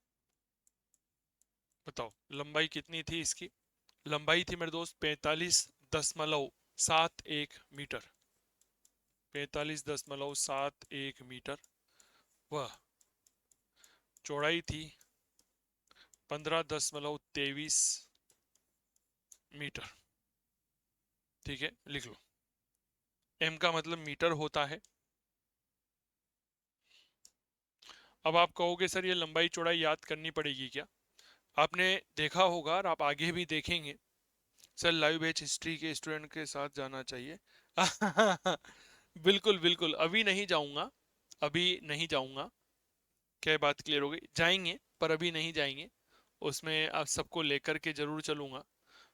बताओ लंबाई कितनी थी इसकी? लंबाई थी मेरे दोस्त 45.71 मीटर। 45.71 मीटर। वह चौड़ाई थी 15.23 मीटर। ठीक है, लिख लो। एम का मतलब मीटर होता है। अब आप कहोगे सर ये लंबाई चौड़ाई याद करनी पड़ेगी क्या? आपने देखा होगा और आप आगे भी देखेंगे। सर लाइव बैच हिस्ट्री के स्टूडेंट के साथ जाना चाहिए। बिल्कुल बिल्कुल, अभी नहीं जाऊंगा। अभी नहीं जाऊंगा। क्या बात क्लियर हो गई? जाएंगे पर अभी नहीं जाएंगे। उसमें आप सबको लेकर के जरूर चलूंगा।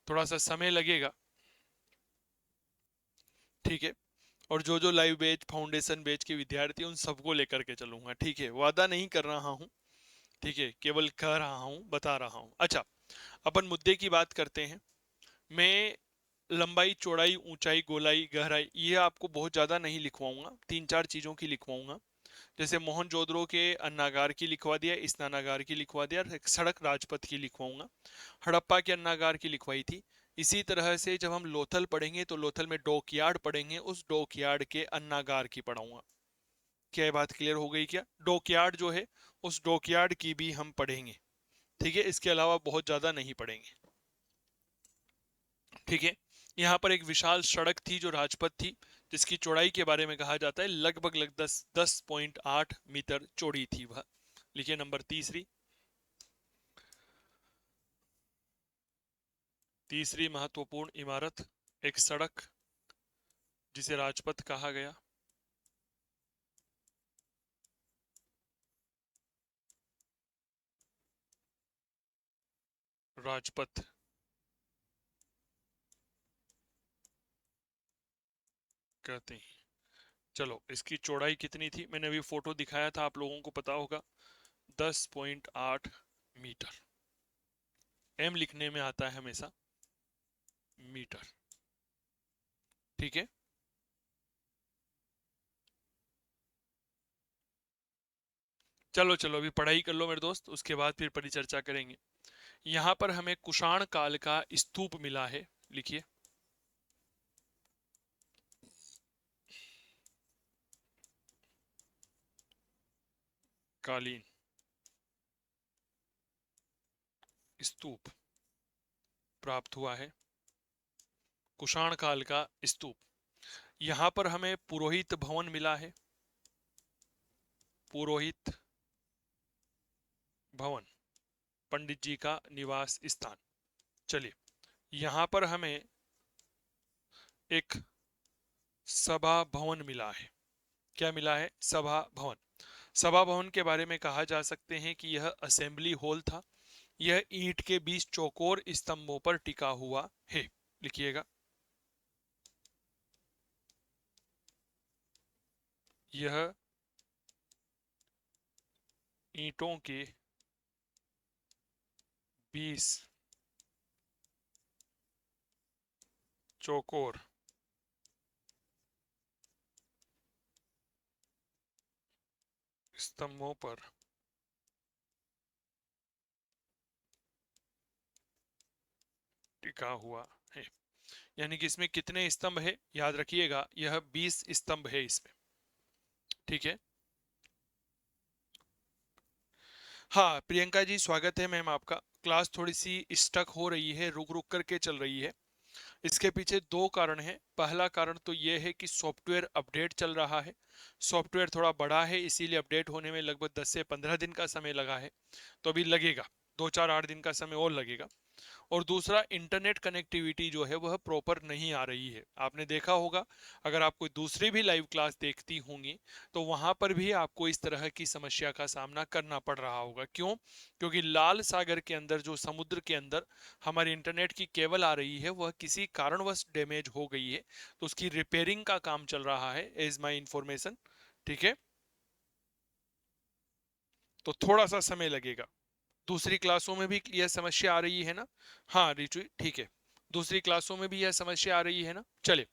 थोड़ा सा समय लगेगा। ठीक है। और जो जो लाइव बैच फाउंडेशन बैच के विद्यार्थी हैं, उन सबको लेकर के चलूंगा। ठीक है, वादा नहीं कर रहा हूँ। ठीक है, केवल कह रहा हूँ, बता रहा हूँ। अच्छा, अपन मुद्दे की बात करते हैं। मैं लंबाई चौड़ाई ऊंचाई गोलाई गहराई ये आपको बहुत ज़्यादा नहीं लिखवाऊंगा, तीन चार चीज़ों की लिखवाऊंगा। जैसे मोहनजोदड़ो के अन्नागार की लिखवा दिया, स्नानागार की लिखवा दिया, और एक सड़क राजपथ की लिखवाऊंगा। हड़प्पा के अन्नागार की लिखवाई थी। इसी तरह से जब हम लोथल पढ़ेंगे तो लोथल में डॉकयार्ड पढ़ेंगे, उस डॉकयार्ड के अन्नागार की पढ़ाऊंगा। क्या ये बात क्लियर हो गई क्या? डॉकयार्ड जो है उस डॉकयार्ड की भी हम पढ़ेंगे। ठीक है, इसके अलावा बहुत ज़्यादा नहीं पढ़ेंगे। ठीक है। यहाँ पर एक विशाल सड़क थी जो राजपथ थी, जिसकी चौड़ाई के बारे में कहा जाता है लगभग 10.8 मीटर चौड़ी थी वह। लिखिए नंबर तीसरी। तीसरी महत्वपूर्ण इमारत, एक सड़क जिसे राजपथ कहा गया। राजपथ कहते हैं। चलो, इसकी चौड़ाई कितनी थी? मैंने अभी फोटो दिखाया था, आप लोगों को पता होगा। 10.8 मीटर। एम लिखने में आता है हमेशा मीटर। ठीक है। चलो चलो, अभी पढ़ाई कर लो मेरे दोस्त, उसके बाद फिर परिचर्चा करेंगे। यहां पर हमें कुषाण काल का स्तूप मिला है। लिखिए। कालीन स्तूप प्राप्त हुआ है। कुषाण काल का स्तूप। यहां पर हमें पुरोहित भवन मिला है। पुरोहित भवन, पंडित जी का निवास स्थान। चलिए, यहां पर हमें एक सभा भवन मिला है। क्या मिला है? सभा भवन। सभा भवन के बारे में कहा जा सकते हैं कि यह असेंबली हॉल था। यह ईंट के 20 चौकोर स्तंभों पर टिका हुआ है। लिखिएगा। यह ईंटों के 20 चौकोर स्तंभों पर टिका हुआ है। यानी कि इसमें कितने स्तंभ है? याद रखिएगा, यह 20 स्तंभ है इसमें। ठीक है। हाँ प्रियंका जी, स्वागत है मैम आपका। क्लास थोड़ी सी स्टक हो रही है, रुक रुक करके चल रही है। इसके पीछे दो कारण हैं। पहला कारण तो यह है कि सॉफ्टवेयर अपडेट चल रहा है। सॉफ्टवेयर थोड़ा बड़ा है, इसीलिए अपडेट होने में लगभग 10 से 15 दिन का समय लगा है। तो अभी लगेगा, 2 4 8 दिन का समय और लगेगा। और दूसरा, इंटरनेट कनेक्टिविटी जो है वह प्रॉपर नहीं आ रही है। आपने देखा होगा, अगर आप कोई दूसरी भी लाइव क्लास देखती होंगी तो वहां पर भी आपको इस तरह की समस्या का सामना करना पड़ रहा होगा। क्यों? क्योंकि लाल सागर के अंदर, जो समुद्र के अंदर हमारी इंटरनेट की केबल आ रही है, वह किसी कारणवश डैमेज हो गई है। तो उसकी रिपेयरिंग का काम चल रहा है, एज माई इंफॉर्मेशन। ठीक है, तो थोड़ा सा समय लगेगा। दूसरी क्लासों में भी यह समस्या आ रही है ना? हाँ रिचु, ठीक है। दूसरी क्लासों में भी यह समस्या आ रही है ना? चले,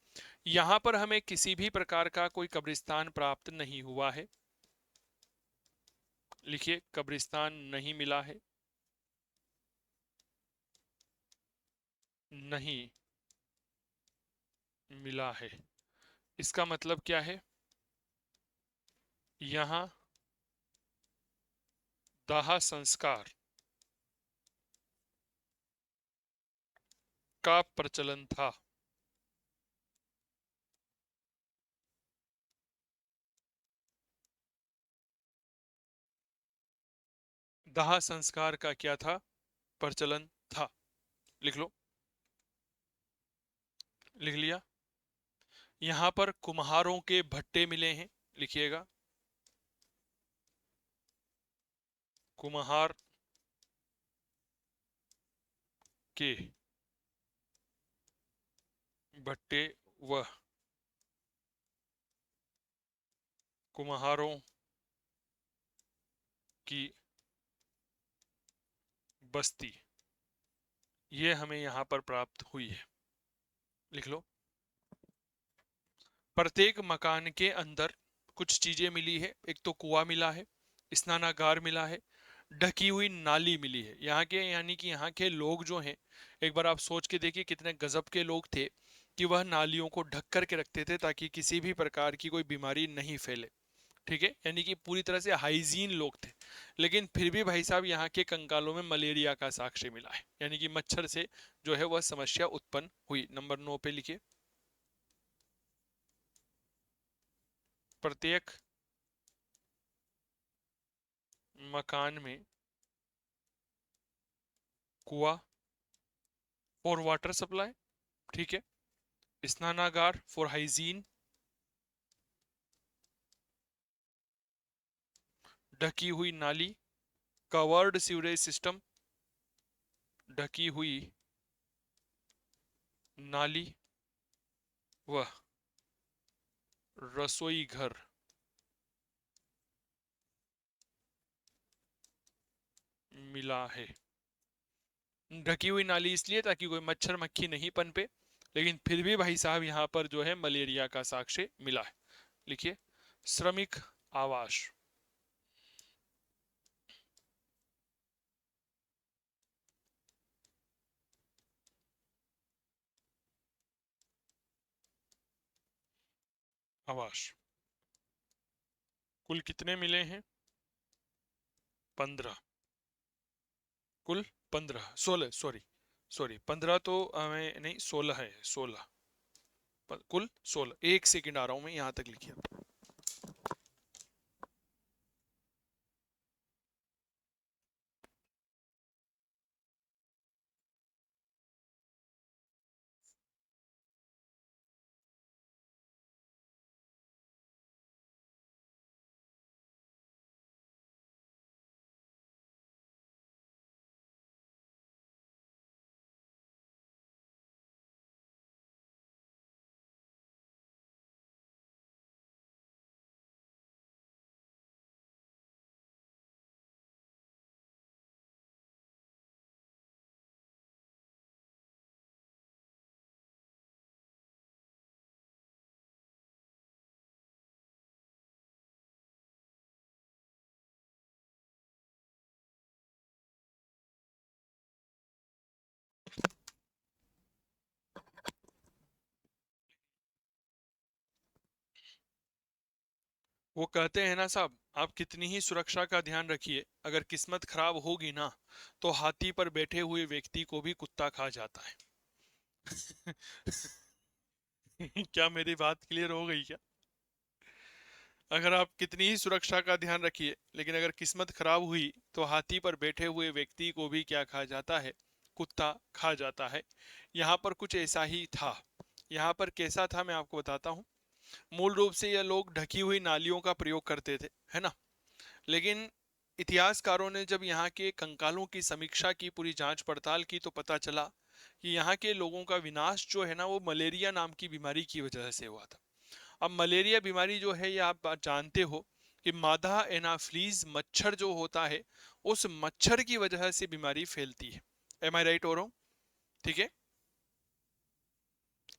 यहां पर हमें किसी भी प्रकार का कोई कब्रिस्तान प्राप्त नहीं हुआ है। लिखिए कब्रिस्तान नहीं मिला है, नहीं मिला है। इसका मतलब क्या है? यहां दाह संस्कार का प्रचलन था। दाह संस्कार का क्या था? प्रचलन था। लिख लो। लिख लिया। यहां पर कुम्हारों के भट्टे मिले हैं, लिखिएगा कुम्हार के भट्टे व कुम्हारों की बस्ती, ये हमें यहां पर प्राप्त हुई है। लिख लो। प्रत्येक मकान के अंदर कुछ चीजें मिली है। एक तो कुआं मिला है, स्नानागार मिला है, ढकी हुई नाली मिली है। यहाँ के यानी कि यहाँ के लोग जो हैं, एक बार आप सोच के देखिए कितने गजब के लोग थे कि वह नालियों को ढक करके रखते थे ताकि किसी भी प्रकार की कोई बीमारी नहीं फैले। ठीक है, यानी कि पूरी तरह से हाइजीन लोग थे। लेकिन फिर भी भाई साहब यहाँ के कंकालों में मलेरिया का साक्ष्य मिला है, यानी कि मच्छर से जो है वह समस्या उत्पन्न हुई। नंबर 9 पे लिखिए। प्रत्येक मकान में कुआं फॉर वाटर सप्लाई, ठीक है, स्नानागार फॉर हाइजीन, ढकी हुई नाली, कवर्ड सीवरेज सिस्टम, ढकी हुई नाली व रसोई घर मिला है। ढकी हुई नाली इसलिए ताकि कोई मच्छर मक्खी नहीं पनपे, लेकिन फिर भी भाई साहब यहाँ पर जो है मलेरिया का साक्ष्य मिला है। लिखिए श्रमिक आवास, आवास कुल कितने मिले हैं? 15। कुल 15, 16, सॉरी सॉरी, 15 तो हमें नहीं, 16 है, 16, कुल 16। एक सेकंड आ रहा हूं मैं, यहां तक लिखिए। वो कहते हैं ना साहब, आप कितनी ही सुरक्षा का ध्यान रखिए, अगर किस्मत खराब होगी ना तो हाथी पर बैठे हुए व्यक्ति को भी कुत्ता खा जाता है। क्या मेरी बात क्लियर हो गई क्या? अगर आप कितनी ही सुरक्षा का ध्यान रखिए, लेकिन अगर किस्मत खराब हुई तो हाथी पर बैठे हुए व्यक्ति को भी क्या खा जाता है? कुत्ता खा जाता है। यहाँ पर कुछ ऐसा ही था। यहाँ पर कैसा था मैं आपको बताता हूँ। मूल रूप से यह लोग ढकी हुई नालियों का प्रयोग करते थे, है ना। लेकिन इतिहासकारों ने जब यहाँ के कंकालों की समीक्षा की, पूरी जांच पड़ताल की, तो पता चला कि यहाँ के लोगों का विनाश जो है ना वो मलेरिया नाम की बीमारी की वजह से हुआ था। अब मलेरिया बीमारी जो है ये आप जानते हो कि मादा एनाफ्लीज मच्छर जो होता है, उस मच्छर की वजह से बीमारी फैलती है। एम आई राइट हो रहा हूँ? ठीक है,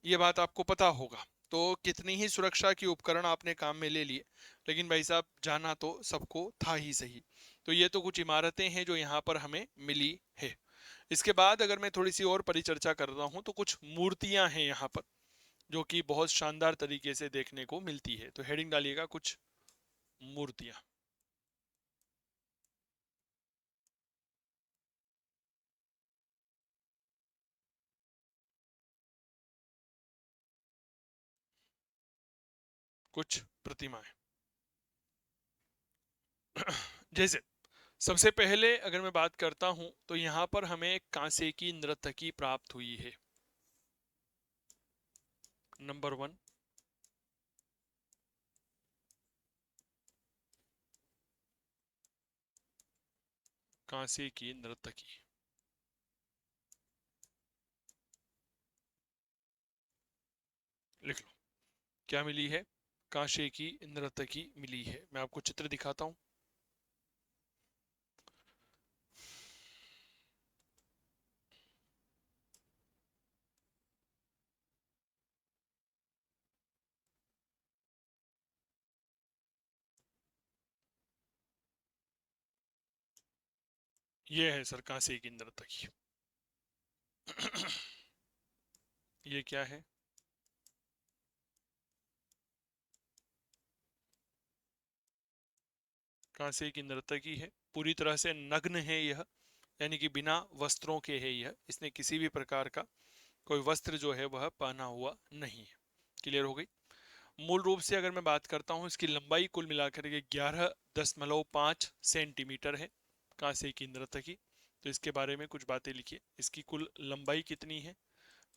ये बात आपको पता होगा। तो कितनी ही सुरक्षा के उपकरण आपने काम में ले लिए, लेकिन भाई साहब जाना तो सबको था ही सही। तो ये तो कुछ इमारतें हैं जो यहाँ पर हमें मिली है। इसके बाद अगर मैं थोड़ी सी और परिचर्चा कर रहा हूँ तो कुछ मूर्तियां हैं यहाँ पर जो कि बहुत शानदार तरीके से देखने को मिलती है। तो हेडिंग डालिएगा कुछ मूर्तियां। कुछ प्रतिमाएं। जैसे सबसे पहले अगर मैं बात करता हूं तो यहाँ पर हमें एक कांसे की नर्तकी प्राप्त हुई है। नंबर 1। कांसे की नर्तकी। लिख लो क्या मिली है। कांसे की नर्तकी मिली है। मैं आपको चित्र दिखाता हूं। ये है सर कांसे की नर्तकी। ये क्या है। कांसे की नर्तकी है। पूरी तरह से नग्न है यह, यानी कि बिना वस्त्रों के है यह। इसने किसी भी प्रकार का कोई वस्त्र जो है वह पहना हुआ नहीं है। क्लियर हो गई। मूल रूप से अगर मैं बात करता हूँ इसकी लंबाई कुल मिलाकर के 11.5 सेंटीमीटर है कांसे की नर्तकी। तो इसके बारे में कुछ बातें लिखिए। इसकी कुल लंबाई कितनी है।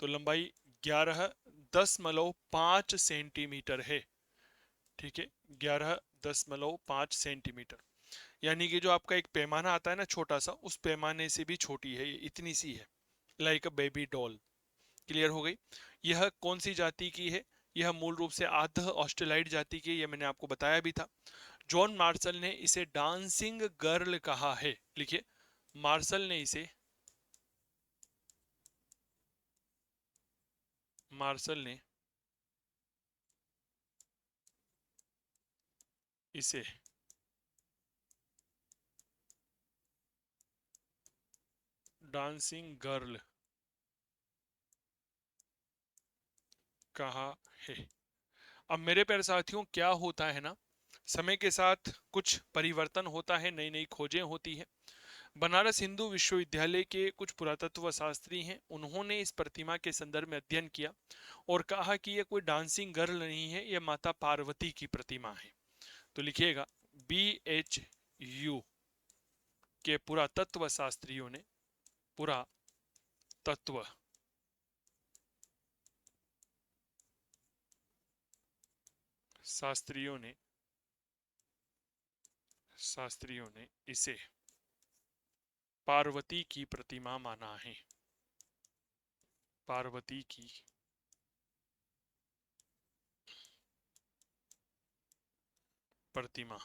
तो लंबाई 11.5 सेंटीमीटर है। ठीक है, 11.5 सेंटीमीटर, यानी कि जो आपका एक पैमाना आता है ना छोटा सा, उस पैमाने से भी छोटी है, ये इतनी सी है, like a baby doll. Clear हो गई। यह कौन सी जाति की है। यह मूल रूप से आध ऑस्ट्रेलाइड जाति की है, यह मैंने आपको बताया भी था। जॉन मार्शल ने इसे डांसिंग गर्ल कहा है। लिखिए, मार्शल ने इसे डांसिंग गर्ल कहा है। अब मेरे प्यारे साथियों क्या होता है ना, समय के साथ कुछ परिवर्तन होता है, नई नई खोजें होती है। बनारस हिंदू विश्वविद्यालय के कुछ पुरातत्व शास्त्री हैं, उन्होंने इस प्रतिमा के संदर्भ में अध्ययन किया और कहा कि यह कोई डांसिंग गर्ल नहीं है, यह माता पार्वती की प्रतिमा है। तो लिखिएगा, BHU के पुरातत्व शास्त्रियों ने, पुरातत्व शास्त्रियों ने इसे पार्वती की प्रतिमा माना है। पार्वती की प्रतिमा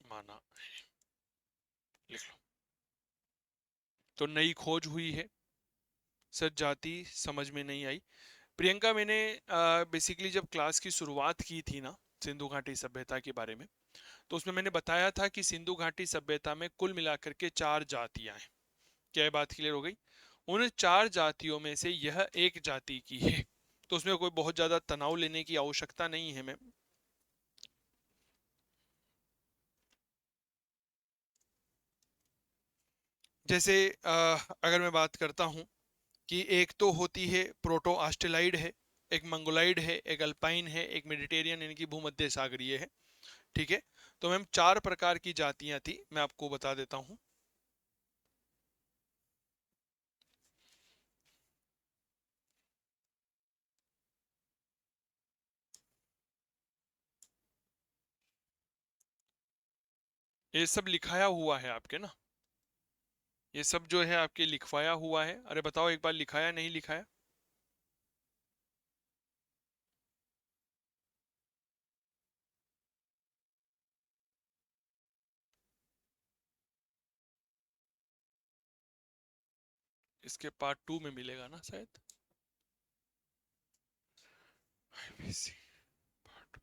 माना है। लिख लो। तो नई खोज हुई है सर, जाति समझ में नहीं आई। प्रियंका, मैंने बेसिकली जब क्लास की शुरुआत की थी ना सिंधु घाटी सभ्यता के बारे में, तो उसमें मैंने बताया था कि सिंधु घाटी सभ्यता में कुल मिलाकर के 4 जातियां हैं। क्या ये बात क्लियर हो गई। उन 4 जातियों में से यह एक जाति की है, तो उसमें कोई बहुत ज्यादा तनाव लेने की आवश्यकता नहीं है मैम। जैसे अगर मैं बात करता हूं कि एक तो होती है प्रोटो ऑस्ट्रेलाइड है, एक मंगोलाइड है, एक अल्पाइन है, एक मेडिटेरियन यानी कि भूमध्य सागरीय है। ठीक है। तो मैम 4 प्रकार की जातियां थी, मैं आपको बता देता हूं। ये सब लिखाया हुआ है आपके ना, ये सब जो है आपके लिखवाया हुआ है। अरे बताओ एक बार, लिखाया नहीं लिखाया। इसके पार्ट 2 में मिलेगा ना शायद। IBC पार्ट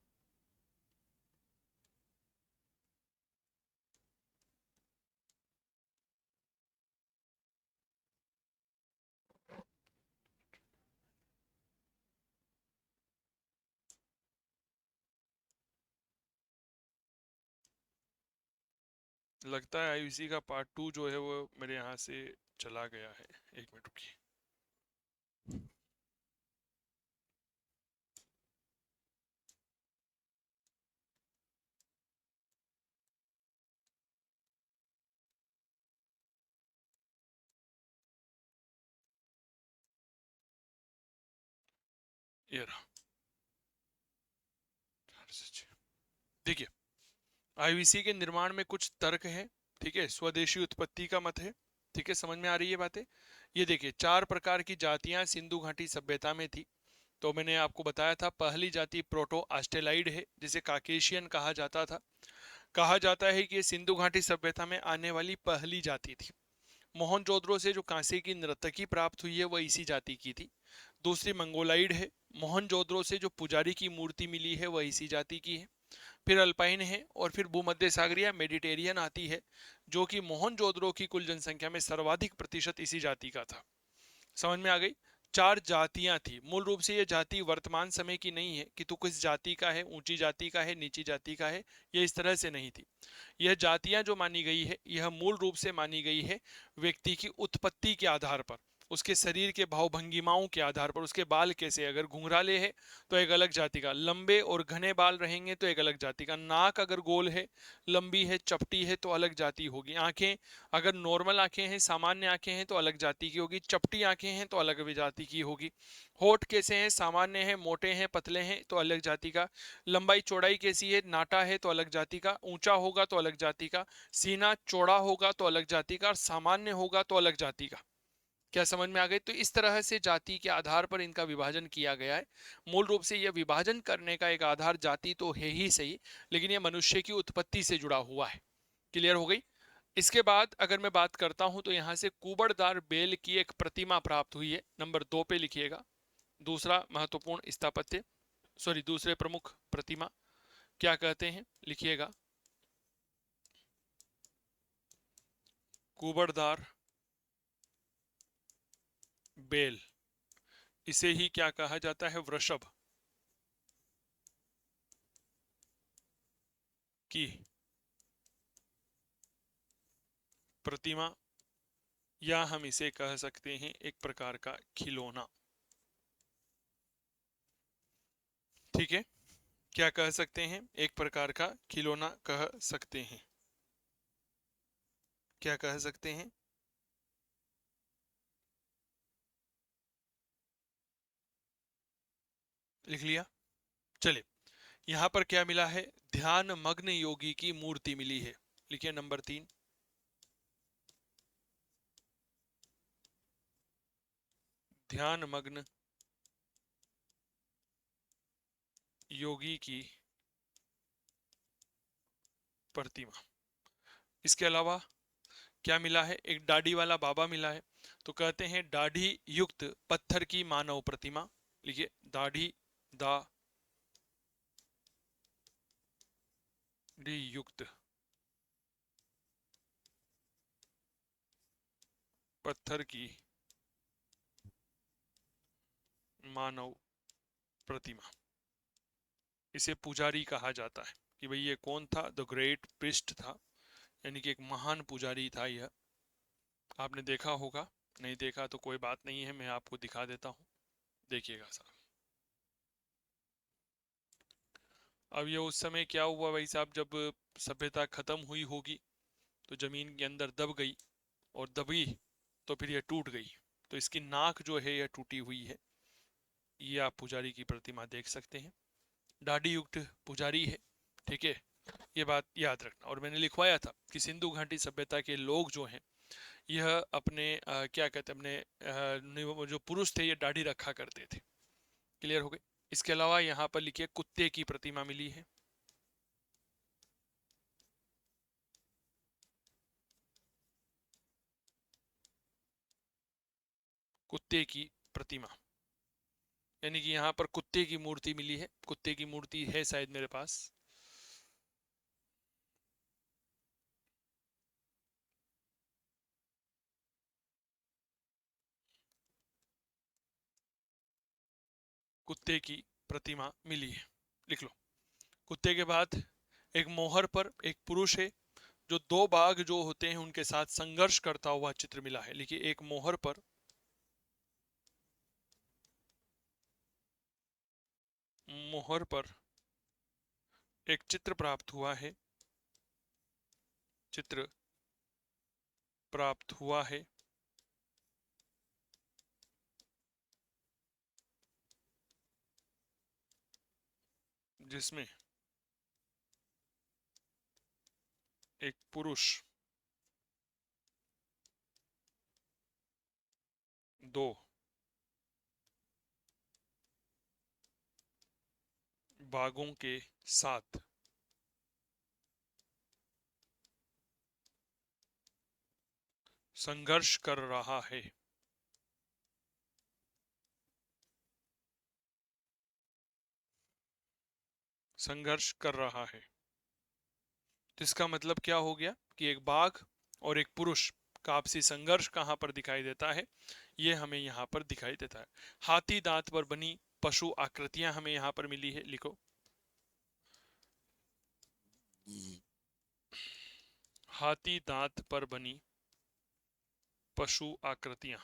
लगता है आईवीसी का पार्ट 2 जो है वो मेरे यहाँ से चला गया है। एक मिनट रुकिए। ये रहा। देखिए, आईवीसी के निर्माण में कुछ तर्क है, ठीक है, स्वदेशी उत्पत्ति का मत है, ठीक है, समझ में आ रही है बातें। ये देखिए, 4 प्रकार की जातियां सिंधु घाटी सभ्यता में थी। तो मैंने आपको बताया था, पहली जाति प्रोटो ऑस्ट्रेलाइड है, जिसे काकेशियन कहा जाता था। कहा जाता है कि ये सिंधु घाटी सभ्यता में आने वाली पहली जाति थी। मोहनजोदड़ो से जो कांसे की नर्तकी प्राप्त हुई है वह इसी जाति की थी। दूसरी मंगोलाइड है। मोहनजोदड़ो से जो पुजारी की मूर्ति मिली है वह इसी जाति की है। फिर अल्पाइन है, और फिर भूमध्य सागरीय मेडिटेरियन आती है, जो कि मोहनजोदड़ो की कुल जनसंख्या में सर्वाधिक प्रतिशत इसी जाति का था। समझ में आ गई। 4 जातियां थी। मूल रूप से यह जाति वर्तमान समय की नहीं है कि तू किस जाति का है, ऊंची जाति का है, नीची जाति का है, ये इस तरह से नहीं थी। यह जातियां जो मानी गई है, यह मूल रूप से मानी गई है व्यक्ति की उत्पत्ति के आधार पर, उसके शरीर के भाव भंगिमाओं के आधार पर। उसके बाल कैसे, अगर घुंघराले है तो एक अलग जाति का, लंबे और घने बाल रहेंगे तो एक अलग जाति का, नाक अगर गोल है, लंबी है, चपटी है तो अलग जाति होगी, आंखें अगर नॉर्मल आंखें हैं, सामान्य आंखें हैं तो अलग जाति की होगी, चपटी आंखें हैं तो अलग जाति की होगी, होठ कैसे हैं, सामान्य हैं, मोटे हैं, पतले हैं तो अलग जाति का, लंबाई चौड़ाई कैसी है, नाटा है तो अलग जाति का, ऊंचा होगा तो अलग जाति का, सीना चौड़ा होगा तो अलग जाति का, और सामान्य होगा तो अलग जाति का। क्या समझ में आ गई। तो इस तरह से जाति के आधार पर इनका विभाजन किया गया है। मूल रूप से यह विभाजन करने का एक आधार जाति तो है ही सही, लेकिन यह मनुष्य की उत्पत्ति से जुड़ा हुआ है। क्लियर हो गई। इसके बाद अगर मैं बात करता हूं तो यहां से कुबड़दार बेल की एक प्रतिमा प्राप्त हुई है, नंबर 2 पे लिखिएगा। दूसरा महत्वपूर्ण स्थापत्य, सॉरी दूसरे प्रमुख प्रतिमा क्या कहते हैं, लिखिएगा। कुबड़दार बेल, इसे ही क्या कहा जाता है, वृषभ की प्रतिमा, या हम इसे कह सकते हैं एक प्रकार का खिलौना। ठीक है, क्या कह सकते हैं, एक प्रकार का खिलौना कह सकते हैं। क्या कह सकते हैं, लिख लिया। चलिए, यहां पर क्या मिला है, ध्यान मग्न योगी की मूर्ति मिली है, लिखिए नंबर 3। ध्यान मग्न योगी की प्रतिमा। इसके अलावा क्या मिला है, एक दाढ़ी वाला बाबा मिला है, तो कहते हैं दाढ़ी युक्त पत्थर की मानव प्रतिमा, लिखिए दाढ़ी दाढ़ी युक्त पत्थर की मानव प्रतिमा। इसे पुजारी कहा जाता है कि भाई ये कौन था, द ग्रेट प्रिस्ट था, यानी कि एक महान पुजारी था यह। आपने देखा होगा, नहीं देखा तो कोई बात नहीं है, मैं आपको दिखा देता हूं, देखिएगा साहब। अब ये उस समय क्या हुआ भाई साहब, जब सभ्यता खत्म हुई होगी तो जमीन के अंदर दब गई, और दबी तो फिर यह टूट गई, तो इसकी नाक जो है यह टूटी हुई है। ये आप पुजारी की प्रतिमा देख सकते हैं, दाढ़ी युक्त पुजारी है, ठीक है, ये बात याद रखना। और मैंने लिखवाया था कि सिंधु घाटी सभ्यता के लोग जो हैं, यह अपने क्या कहते हैं, अपने जो पुरुष थे ये दाढ़ी रखा करते थे। क्लियर हो गए। इसके अलावा यहाँ पर लिखिए कुत्ते की प्रतिमा मिली है, कुत्ते की प्रतिमा, यानी कि यहाँ पर कुत्ते की मूर्ति मिली है, कुत्ते की मूर्ति है शायद मेरे पास। कुत्ते की प्रतिमा मिली है, लिख लो। कुत्ते के बाद एक मोहर पर एक पुरुष है जो दो बाघ जो होते हैं उनके साथ संघर्ष करता हुआ चित्र मिला है। लिखिए, एक मोहर पर एक चित्र प्राप्त हुआ है, चित्र प्राप्त हुआ है जिसमें एक पुरुष दो बाघों के साथ संघर्ष कर रहा है। संघर्ष कर रहा है, इसका मतलब क्या हो गया कि एक बाघ और एक पुरुष का आपसी संघर्ष कहां पर दिखाई देता है, ये हमें यहां पर दिखाई देता है। हाथी दांत पर बनी पशु आकृतियां हमें यहां पर मिली है। लिखो, हाथी दांत पर बनी पशु आकृतियां,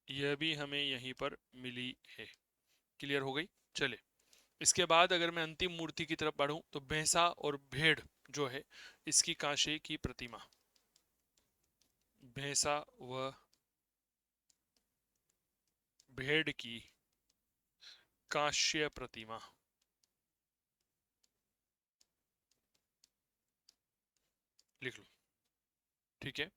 यह भी हमें यहीं पर मिली है। क्लियर हो गई। चले, इसके बाद अगर मैं अंतिम मूर्ति की तरफ बढ़ूं तो भैंसा और भेड़ जो है इसकी कांसे की प्रतिमा, भैंसा व भेड़ की कांस्य प्रतिमा। लिख लो, ठीक है।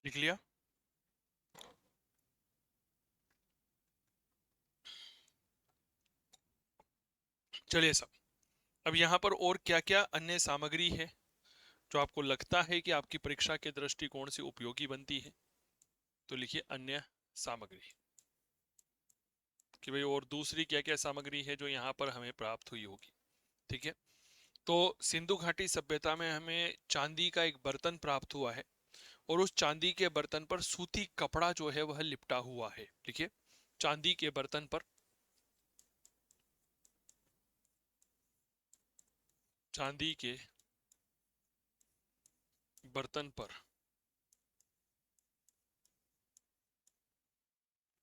लिख लिया। चलिए सब, अब यहाँ पर और क्या क्या अन्य सामग्री है जो आपको लगता है कि आपकी परीक्षा के दृष्टिकोण से उपयोगी बनती है, तो लिखिए अन्य सामग्री, कि भाई और दूसरी क्या क्या सामग्री है जो यहाँ पर हमें प्राप्त हुई होगी। ठीक है, तो सिंधु घाटी सभ्यता में हमें चांदी का एक बर्तन प्राप्त हुआ है और उस चांदी के बर्तन पर सूती कपड़ा जो है वह लिपटा हुआ है। लिखिए, चांदी के बर्तन पर, चांदी के बर्तन पर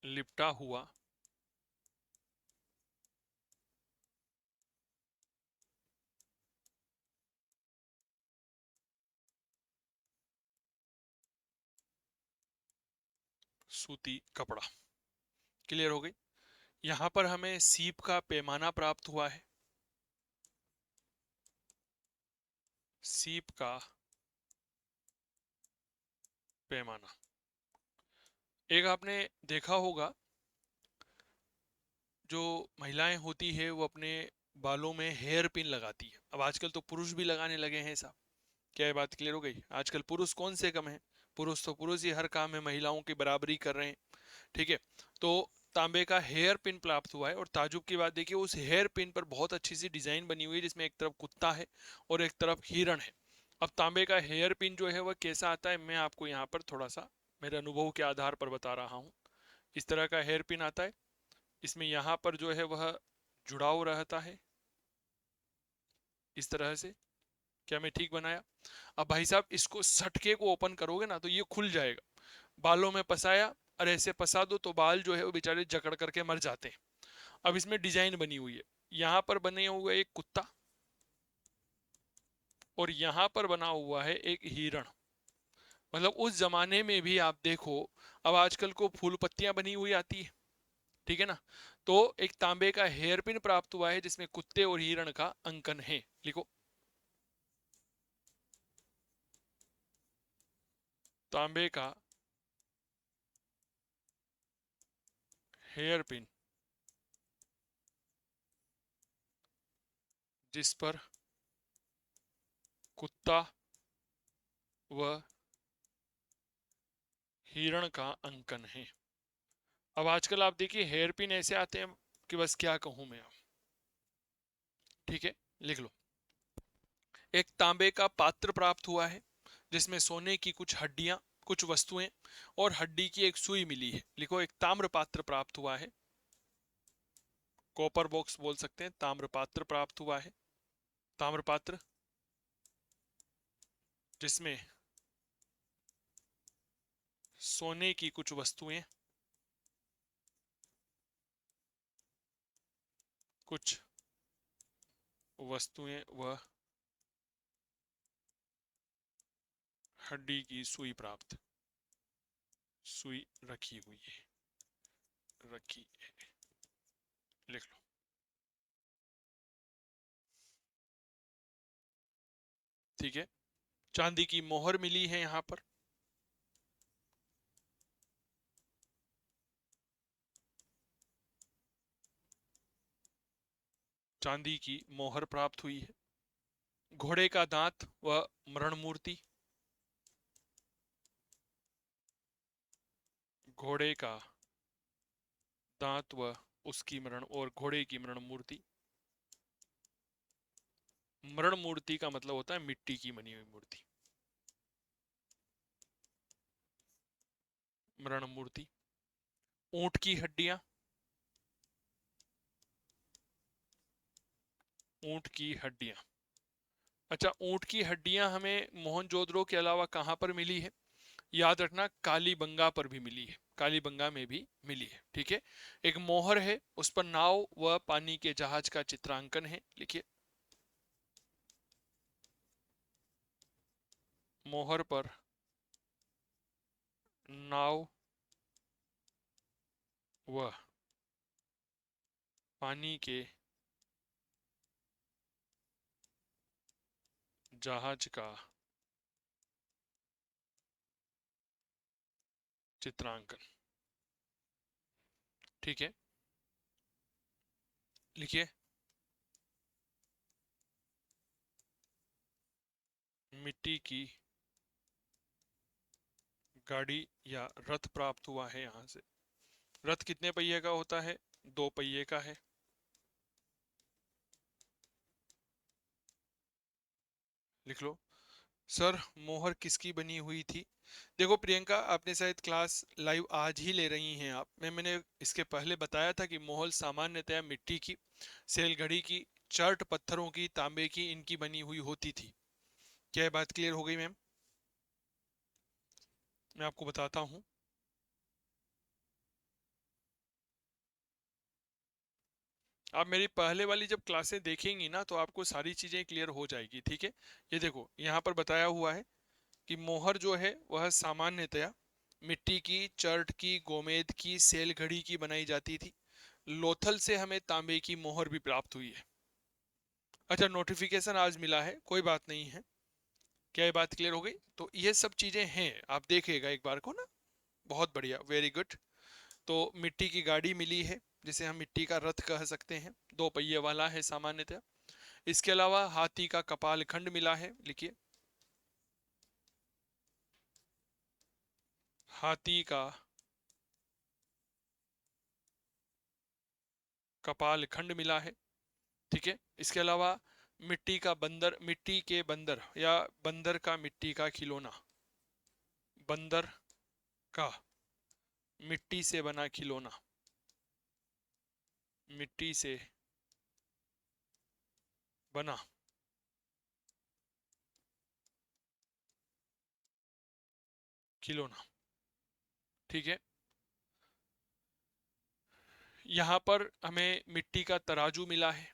लिपटा हुआ सूती कपड़ा। क्लियर हो गई। यहां पर हमें सीप का पैमाना प्राप्त हुआ है, सीप का पैमाना। एक आपने देखा होगा, जो महिलाएं होती है वो अपने बालों में हेयर पिन लगाती है। अब आजकल तो पुरुष भी लगाने लगे हैं साहब। क्या ये बात क्लियर हो गई? आजकल पुरुष कौन से कम है, पुरुष तो पुरुष ही हर काम में महिलाओं की बराबरी कर रहे हैं। ठीक है, तो तांबे का हेयर पिन प्राप्त हुआ है और ताजुब की बात देखिए, उस हेयर पिन पर बहुत अच्छी सी डिजाइन बनी हुई है जिसमें एक तरफ कुत्ता है और एक तरफ हिरण है। अब तांबे का हेयर पिन जो है वह कैसा आता है, मैं आपको यहाँ पर थोड़ा सा मेरे अनुभव के आधार पर बता रहा हूँ। इस तरह का हेयर पिन आता है, इसमें यहाँ पर जो है वह जुड़ाव रहता है इस तरह से। क्या मैं ठीक बनाया? अब भाई साहब इसको सटके को ओपन करोगे ना तो ये खुल जाएगा। बालों में फंसाया और ऐसे फंसा दो तो बाल जो है वो बेचारे जकड़ करके मर जाते हैं। अब इसमें डिजाइन बनी हुई है, यहां पर बने हुए एक कुत्ता और यहां पर बना हुआ है एक हिरण। मतलब उस जमाने में भी आप देखो, अब आजकल को फूल पत्तियां बनी हुई आती है, ठीक है ना, तो एक तांबे का हेयर पिन प्राप्त हुआ है जिसमें कुत्ते और हिरण का अंकन है। लिखो, तांबे का हेयर पिन जिस पर कुत्ता व हिरण का अंकन है। अब आजकल आप देखिए हेयर पिन ऐसे आते हैं कि बस क्या कहूं मैं अब। ठीक है, लिख लो, एक तांबे का पात्र प्राप्त हुआ है जिसमें सोने की कुछ हड्डियां, कुछ वस्तुएं और हड्डी की एक सुई मिली है। लिखो, एक ताम्र पात्र प्राप्त हुआ है, कॉपर बॉक्स बोल सकते हैं, ताम्र पात्र प्राप्त हुआ है, ताम्र पात्र जिसमें सोने की कुछ वस्तुएं, कुछ वस्तुएं व हड्डी की सुई प्राप्त, सुई रखी हुई है, रखी है। लिख लो, ठीक है। चांदी की मोहर मिली है यहां पर, चांदी की मोहर प्राप्त हुई है। घोड़े का दांत व मरण मूर्ति, घोड़े का दांत व उसकी मरण और घोड़े की मरण मूर्ति। मरण मूर्ति का मतलब होता है मिट्टी की बनी हुई मूर्ति, मरण मूर्ति। ऊंट की हड्डियां, ऊंट की हड्डियां। अच्छा, ऊंट की हड्डियां हमें मोहनजोदड़ो के अलावा कहां पर मिली है? याद रखना, कालीबंगा पर भी मिली है, कालीबंगा में भी मिली है। ठीक है, एक मोहर है, उस पर नाव व पानी के जहाज का चित्रांकन है। लिखिए, मोहर पर नाव व पानी के जहाज का चित्रांकन। ठीक है, लिखिए, मिट्टी की गाड़ी या रथ प्राप्त हुआ है यहां से। रथ कितने पहिए का होता है? 2 पहिए का है। लिख लो, सर मोहर किसकी बनी हुई थी? देखो प्रियंका, आपने शायद क्लास लाइव आज ही ले रही हैं आप। मैंने इसके पहले बताया था कि मोहर सामान्यतया मिट्टी की, सेलघड़ी की, चर्ट पत्थरों की, तांबे की, इनकी बनी हुई होती थी। क्या ये बात क्लियर हो गई मैम? मैं आपको बताता हूँ। आप मेरी पहले वाली जब क्लासें देखेंगी ना तो आपको सारी चीजें क्लियर हो जाएगी। ठीक है, ये देखो यहाँ पर बताया हुआ है कि मोहर जो है वह सामान्यतया मिट्टी की, चर्ट की, गोमेद की, सेल घड़ी की बनाई जाती थी। लोथल से हमें तांबे की मोहर भी प्राप्त हुई है। अच्छा, नोटिफिकेशन आज मिला है, कोई बात नहीं है। क्या ये बात क्लियर हो गई? तो ये सब चीजें हैं, आप देखिएगा एक बार को ना। बहुत बढ़िया, वेरी गुड। तो मिट्टी की गाड़ी मिली है जिसे हम मिट्टी का रथ कह सकते हैं, 2 पहिए वाला है सामान्यतः। इसके अलावा हाथी का कपाल खंड मिला है। लिखिए, हाथी का कपाल खंड मिला है। ठीक है, इसके अलावा मिट्टी का बंदर, मिट्टी के बंदर या बंदर का मिट्टी का खिलौना, बंदर का मिट्टी से बना खिलौना, मिट्टी से बना खिलौना। ठीक है, यहां पर हमें मिट्टी का तराजू मिला है।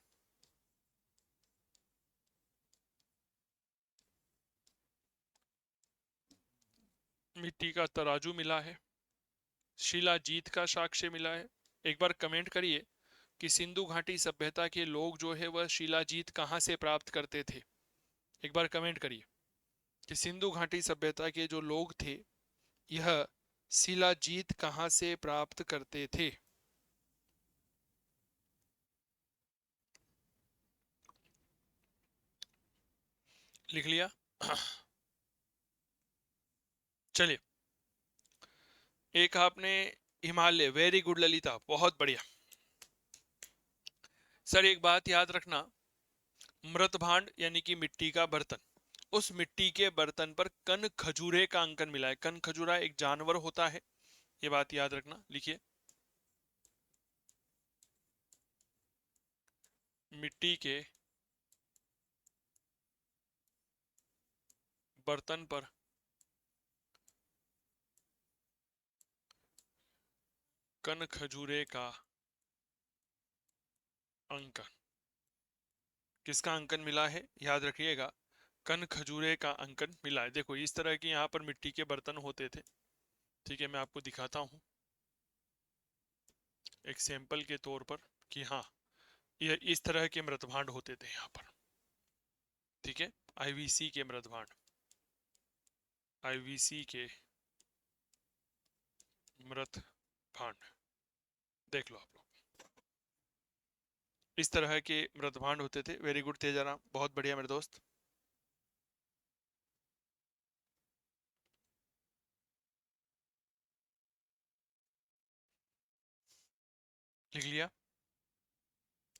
मिट्टी का तराजू मिला है। शिलाजीत का साक्ष्य मिला है। एक बार कमेंट करिए, कि सिंधु घाटी सभ्यता के लोग जो है वह शिलाजीत कहाँ से प्राप्त करते थे? एक बार कमेंट करिए कि सिंधु घाटी सभ्यता के जो लोग थे यह शिलाजीत कहाँ से प्राप्त करते थे? लिख लिया? चलिए, एक आपने हिमालय, वेरी गुड ललिता, बहुत बढ़िया। सर एक बात याद रखना, मृत भांड यानी कि मिट्टी का बर्तन, उस मिट्टी के बर्तन पर कन खजूरे का अंकन मिला है। कन खजूरा एक जानवर होता है, ये बात याद रखना। लिखिए, मिट्टी के बर्तन पर कन खजूरे का अंकन, किसका अंकन मिला है? याद रखिएगा, कन खजूरे का अंकन मिला है। देखो इस तरह के यहाँ पर मिट्टी के बर्तन होते थे, ठीक है, मैं आपको दिखाता हूँ एक सैंपल के तौर पर कि हाँ ये इस तरह के मृत भांड होते थे यहाँ पर, ठीक है। आईवीसी के मृत भांड, आईवीसी के मृत भांड देख लो आप लोग, इस तरह के मृत भांड होते थे। वेरी गुड तेजाराम, बहुत बढ़िया मेरे दोस्त। लिख लिया?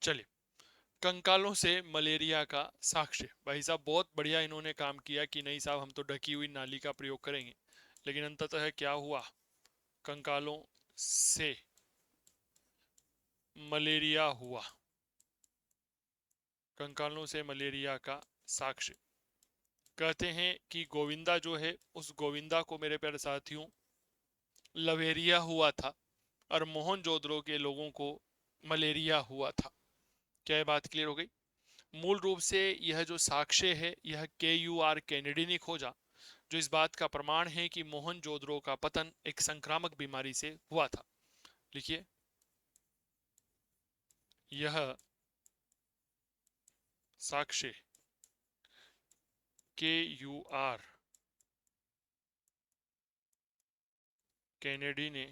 चलिए, कंकालों से मलेरिया का साक्ष्य। भाई साहब बहुत बढ़िया इन्होंने काम किया कि नहीं साहब हम तो ढकी हुई नाली का प्रयोग करेंगे, लेकिन अंततः क्या हुआ? कंकालों से मलेरिया हुआ, कंकालों से मलेरिया का साक्ष्य। कहते हैं कि गोविंदा जो है, उस गोविंदा को मेरे प्यारे साथियों लवेरिया हुआ था और मोहनजोदड़ो के लोगों को मलेरिया हुआ था। क्या ये बात क्लियर हो गई? मूल रूप से यह जो साक्ष्य है यह KUR कैनेडी ने खोजा, जो इस बात का प्रमाण है कि मोहनजोदड़ो का पतन एक संक्रामक बीमारी से हुआ था। लिखिए, यह साक्ष्य KUR कैनेडी ने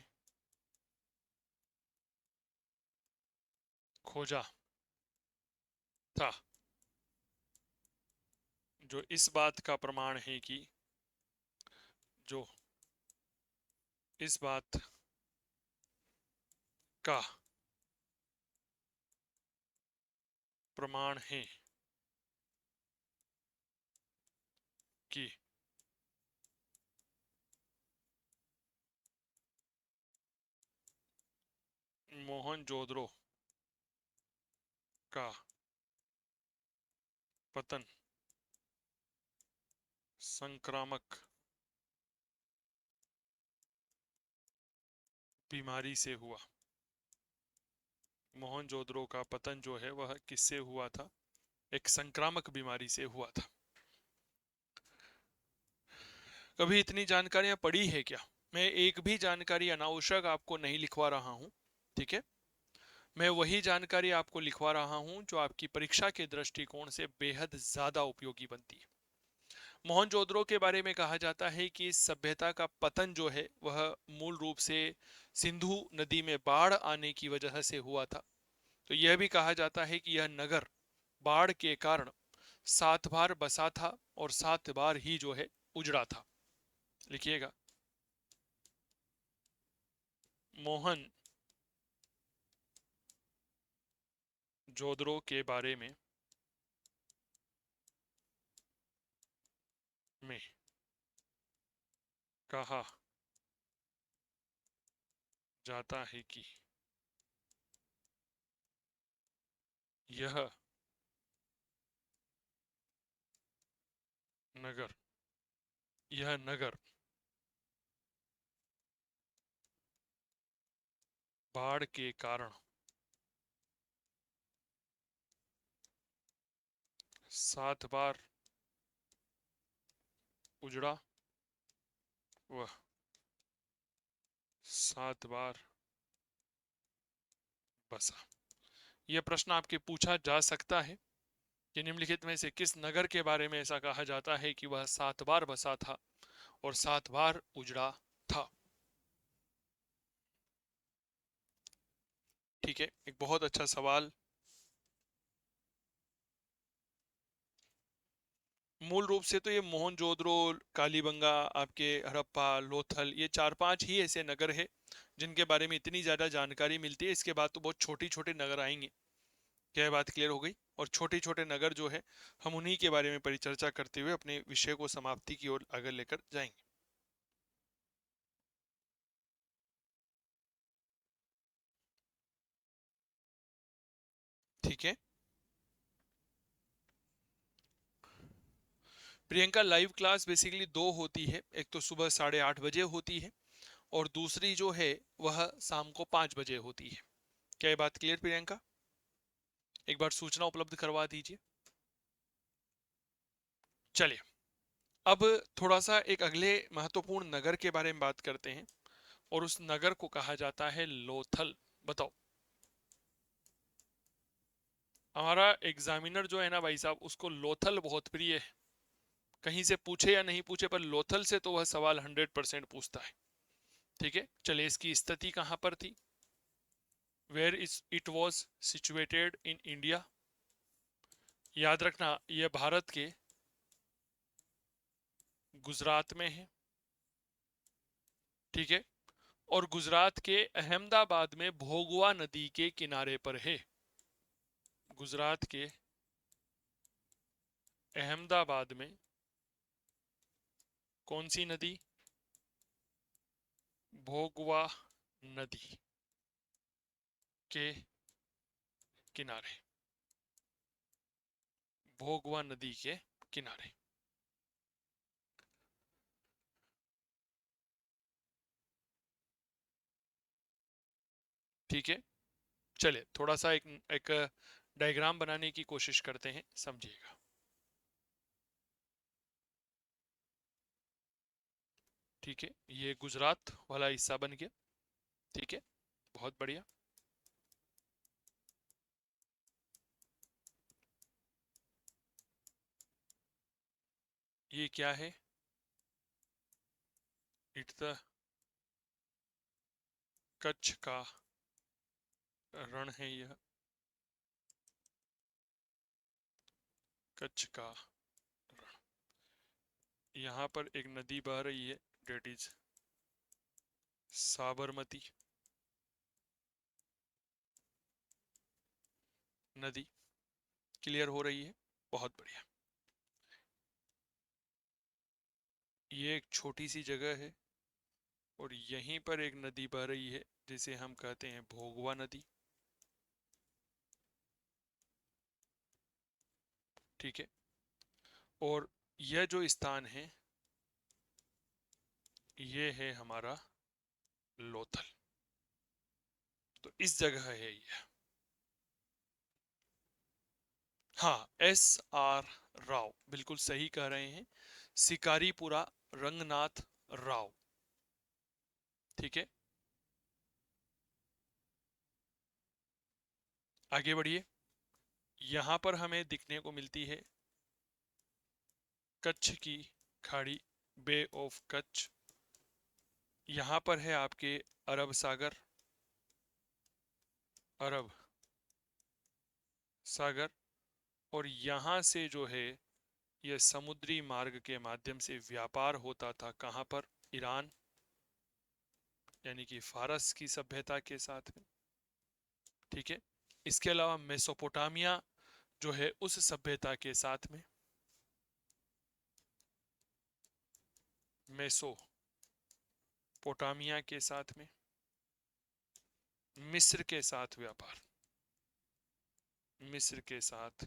खोजा था, जो इस बात का प्रमाण है कि जो इस बात का प्रमाण है कि मोहनजोदड़ो का पतन संक्रामक बीमारी से हुआ। मोहनजोदड़ो का पतन जो है वह किससे हुआ था? एक संक्रामक बीमारी से हुआ था। कभी इतनी जानकारियां पढ़ी है क्या? मैं एक भी जानकारी अनावश्यक आपको नहीं लिखवा रहा हूं, ठीक है। मैं वही जानकारी आपको लिखवा रहा हूं जो आपकी परीक्षा के दृष्टिकोण से बेहद ज्यादा उपयोगी बनती है। मोहनजोदड़ो के बारे में कहा जाता है कि इस सभ्यता का पतन जो है वह मूल रूप से सिंधु नदी में बाढ़ आने की वजह से हुआ था। तो यह भी कहा जाता है कि यह नगर बाढ़ के कारण 7 बार बसा था और 7 बार ही जो है उजड़ा था। लिखिएगा, मोहन जोदड़ो के बारे में कहा जाता है कि यह नगर यह नगर बाढ़ के कारण 7 बार उजड़ा व 7 बार बसा। यह प्रश्न आपके पूछा जा सकता है कि निम्नलिखित में से किस नगर के बारे में ऐसा कहा जाता है कि वह 7 बार बसा था और 7 बार उजड़ा था। ठीक है, एक बहुत अच्छा सवाल। मूल रूप से तो ये मोहनजोदड़ो, कालीबंगा, आपके हड़प्पा, लोथल, ये 4-5 ही ऐसे नगर है जिनके बारे में इतनी ज्यादा जानकारी मिलती है। इसके बाद तो बहुत छोटे छोटे नगर आएंगे। क्या बात क्लियर हो गई? और छोटे छोटे नगर जो है हम उन्हीं के बारे में परिचर्चा करते हुए अपने विषय को समाप्ति की ओर आगे लेकर जाएंगे। ठीक है प्रियंका, लाइव क्लास बेसिकली दो होती है। एक तो सुबह 8:30 बजे होती है और दूसरी जो है वह शाम को 5 बजे होती है। क्या ये बात क्लियर प्रियंका? एक बार सूचना उपलब्ध करवा दीजिए। चलिए अब थोड़ा सा एक अगले महत्वपूर्ण नगर के बारे में बात करते हैं और उस नगर को कहा जाता है लोथल। बताओ। हमारा एग्जामिनर जो है ना भाई साहब, उसको लोथल बहुत प्रिय है। कहीं से पूछे या नहीं पूछे पर लोथल से तो वह सवाल 100% पूछता है। ठीक है, चलिए इसकी स्थिति कहां पर थी? Where is it was situated in India. याद रखना यह भारत के गुजरात में है। ठीक है, और गुजरात के अहमदाबाद में भोगवा नदी के किनारे पर है। गुजरात के अहमदाबाद में कौन सी नदी? भोगवा नदी के किनारे। भोगवा नदी के किनारे। ठीक है, चलिए थोड़ा सा एक एक डायग्राम बनाने की कोशिश करते हैं, समझिएगा। ठीक है, ये गुजरात वाला हिस्सा बन गया। ठीक है, बहुत बढ़िया। ये क्या है? इट्स द कच्छ का रण है। यह कच्छ का रण। यहाँ पर एक नदी बह रही है, डेट इज साबरमती नदी। क्लियर हो रही है? बहुत बढ़िया। ये एक छोटी सी जगह है और यहीं पर एक नदी बह रही है जिसे हम कहते हैं भोगवा नदी। ठीक है, और यह जो स्थान है ये है हमारा लोथल। तो इस जगह है यह। हाँ, S.R. राव बिल्कुल सही कह रहे हैं। शिकारीपुरा रंगनाथ राव। ठीक है, आगे बढ़िए। यहां पर हमें दिखने को मिलती है कच्छ की खाड़ी, बे ऑफ कच्छ। यहां पर है आपके अरब सागर। अरब सागर, और यहां से जो है यह समुद्री मार्ग के माध्यम से व्यापार होता था। कहां पर? ईरान, यानी कि फारस की सभ्यता के साथ में। ठीक है, इसके अलावा मेसोपोटामिया जो है उस सभ्यता के साथ में। मेसोपोटामिया के साथ में। मिस्र के साथ व्यापार। मिस्र के साथ,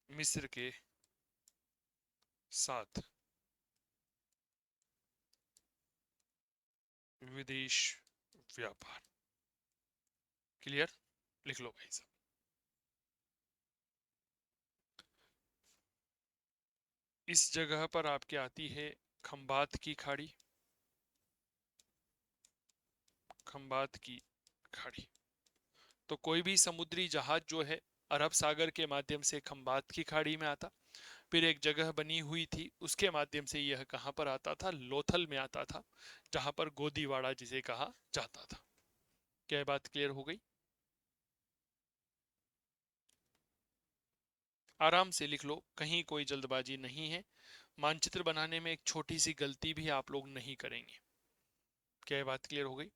मिस्र के साथ विदेश व्यापार। क्लियर? लिख लो भाई साहब। इस जगह पर आपके आती है खंबात की खाड़ी। खंबात की खाड़ी। तो कोई भी समुद्री जहाज जो है अरब सागर के माध्यम से खंबात की खाड़ी में आता, फिर एक जगह बनी हुई थी उसके माध्यम से यह कहां पर आता था, लोथल में आता था, जहां पर गोदीवाड़ा जिसे कहा जाता था। क्या ये बात क्लियर हो गई? आराम से लिख लो, कहीं कोई जल्दबाजी नहीं है। मानचित्र बनाने में एक छोटी सी गलती भी आप लोग नहीं करेंगे। क्या ये बात क्लियर हो गई?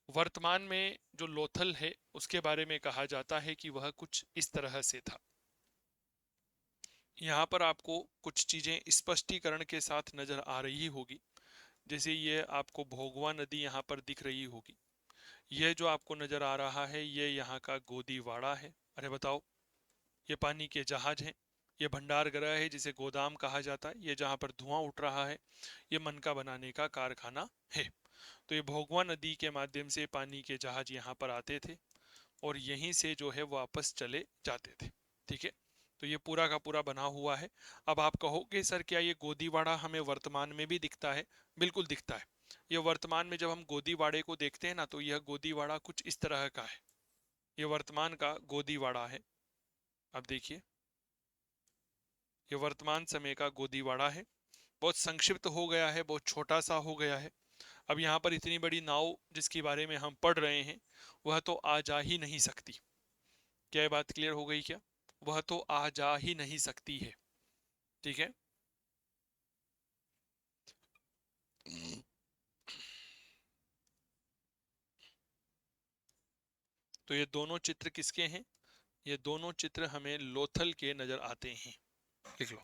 वर्तमान में जो लोथल है उसके बारे में कहा जाता है कि वह कुछ इस तरह से था। यहाँ पर आपको कुछ चीजें स्पष्टीकरण के साथ नजर आ रही होगी। जैसे ये आपको भोगवा नदी यहाँ पर दिख रही होगी। यह जो आपको नजर आ रहा है ये यहाँ का गोदीवाड़ा है। अरे बताओ, ये पानी के जहाज हैं। ये भंडार गृह है जिसे गोदाम कहा जाता है। ये जहाँ पर धुआं उठ रहा है ये मनका बनाने का कारखाना है। तो ये भोगवा नदी के माध्यम से पानी के जहाज यहाँ पर आते थे और यहीं से जो है वापस चले जाते थे। ठीक है, तो ये पूरा का पूरा बना हुआ है। अब आप कहोगे सर क्या ये गोदीवाड़ा हमें वर्तमान में भी दिखता है? बिल्कुल दिखता है। ये वर्तमान में जब हम गोदीवाड़े को देखते हैं ना तो यह गोदीवाड़ा कुछ इस तरह का है। ये वर्तमान का गोदीवाड़ा है। अब देखिए, ये वर्तमान समय का गोदीवाड़ा है। बहुत संक्षिप्त हो गया है, बहुत छोटा सा हो गया है। अब यहाँ पर इतनी बड़ी नाव जिसके बारे में हम पढ़ रहे हैं वह तो आ जा ही नहीं सकती। क्या ये बात क्लियर हो गई क्या? वह तो आ जा ही नहीं सकती है। ठीक है, तो ये दोनों चित्र किसके हैं? ये दोनों चित्र हमें लोथल के नजर आते हैं। लिख लो।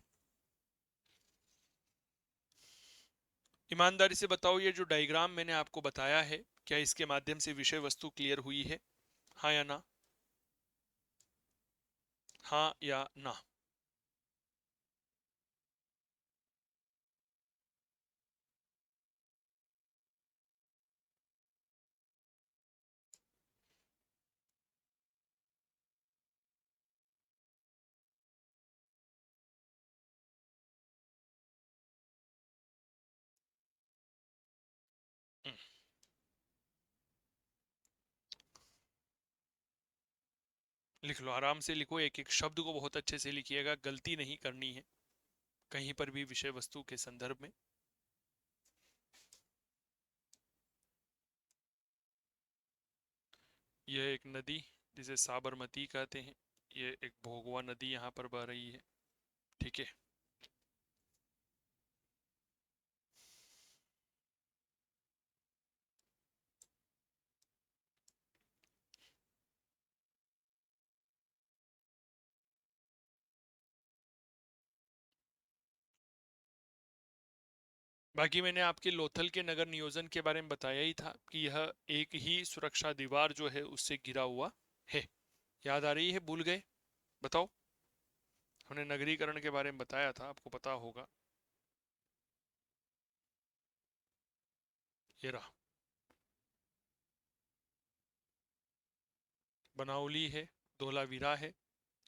ईमानदारी से बताओ, ये जो डायग्राम मैंने आपको बताया है क्या इसके माध्यम से विषय वस्तु क्लियर हुई है? हाँ या ना? हाँ या ना? हम्म, लिख लो, आराम से लिखो, एक एक शब्द को बहुत अच्छे से लिखिएगा, गलती नहीं करनी है कहीं पर भी विषय वस्तु के संदर्भ में। यह एक नदी जिसे साबरमती कहते हैं, ये एक भोगवा नदी यहाँ पर बह रही है। ठीक है, बाकी मैंने आपके लोथल के नगर नियोजन के बारे में बताया ही था कि यह एक ही सुरक्षा दीवार जो है उससे घिरा हुआ है। याद आ रही है? भूल गए? बताओ। हमने नगरीकरण के बारे में बताया था, आपको पता होगा। ये रहा, बनाउली है, धोलावीरा है,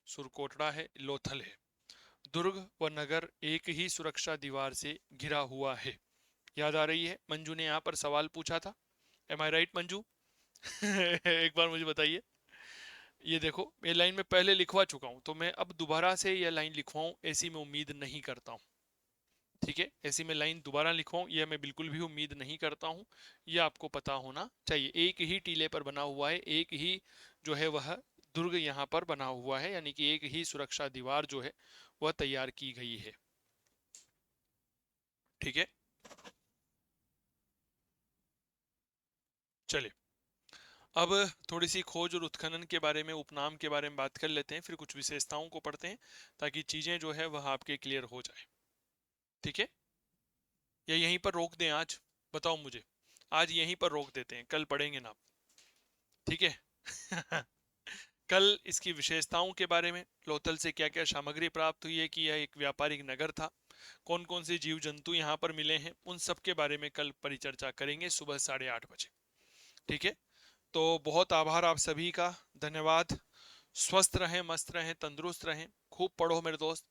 सुरकोटड़ा है, लोथल है। दुर्ग व नगर एक ही सुरक्षा दीवार से घिरा हुआ है। याद आ रही है? मंजू ने यहाँ पर सवाल पूछा था। एम आई राइट मंजू? एक बार मुझे बताइए। ये देखो, ये लाइन मैं पहले लिखवा चुका हूं तो मैं अब दोबारा से यह लाइन लिखवाऊं ऐसी मैं उम्मीद नहीं करता हूं। ठीक है, ऐसी मैं लाइन दोबारा लिखवाऊं यह मैं बिल्कुल भी उम्मीद नहीं करता हूं। यह आपको पता होना चाहिए। एक ही टीले पर बना हुआ है, एक ही जो है वह दुर्ग यहाँ पर बना हुआ है, यानी कि एक ही सुरक्षा दीवार जो है वह तैयार की गई है। ठीक है, चलिए अब थोड़ी सी खोज और उत्खनन के बारे में, उपनाम के बारे में बात कर लेते हैं, फिर कुछ विशेषताओं को पढ़ते हैं ताकि चीजें जो है वह आपके क्लियर हो जाए। ठीक है, या यहीं पर रोक दें आज? बताओ मुझे, आज यहीं पर रोक देते हैं, कल पढ़ेंगे ना? ठीक है। कल इसकी विशेषताओं के बारे में, लोथल से क्या क्या सामग्री प्राप्त हुई है, कि यह एक व्यापारिक नगर था, कौन कौन से जीव जंतु यहाँ पर मिले हैं, उन सब के बारे में कल परिचर्चा करेंगे सुबह 8:30 बजे। ठीक है, तो बहुत आभार आप सभी का, धन्यवाद। स्वस्थ रहें, मस्त रहें, तंदुरुस्त रहें, खूब पढ़ो मेरे दोस्त,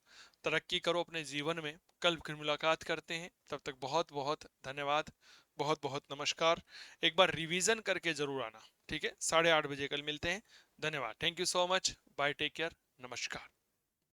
तरक्की करो अपने जीवन में। कल फिर मुलाकात करते हैं, तब तक बहुत बहुत धन्यवाद, बहुत बहुत नमस्कार। एक बार रिवीजन करके जरूर आना। ठीक है, 8:30 बजे कल मिलते हैं। धन्यवाद, thank you so much, bye, take care, नमस्कार।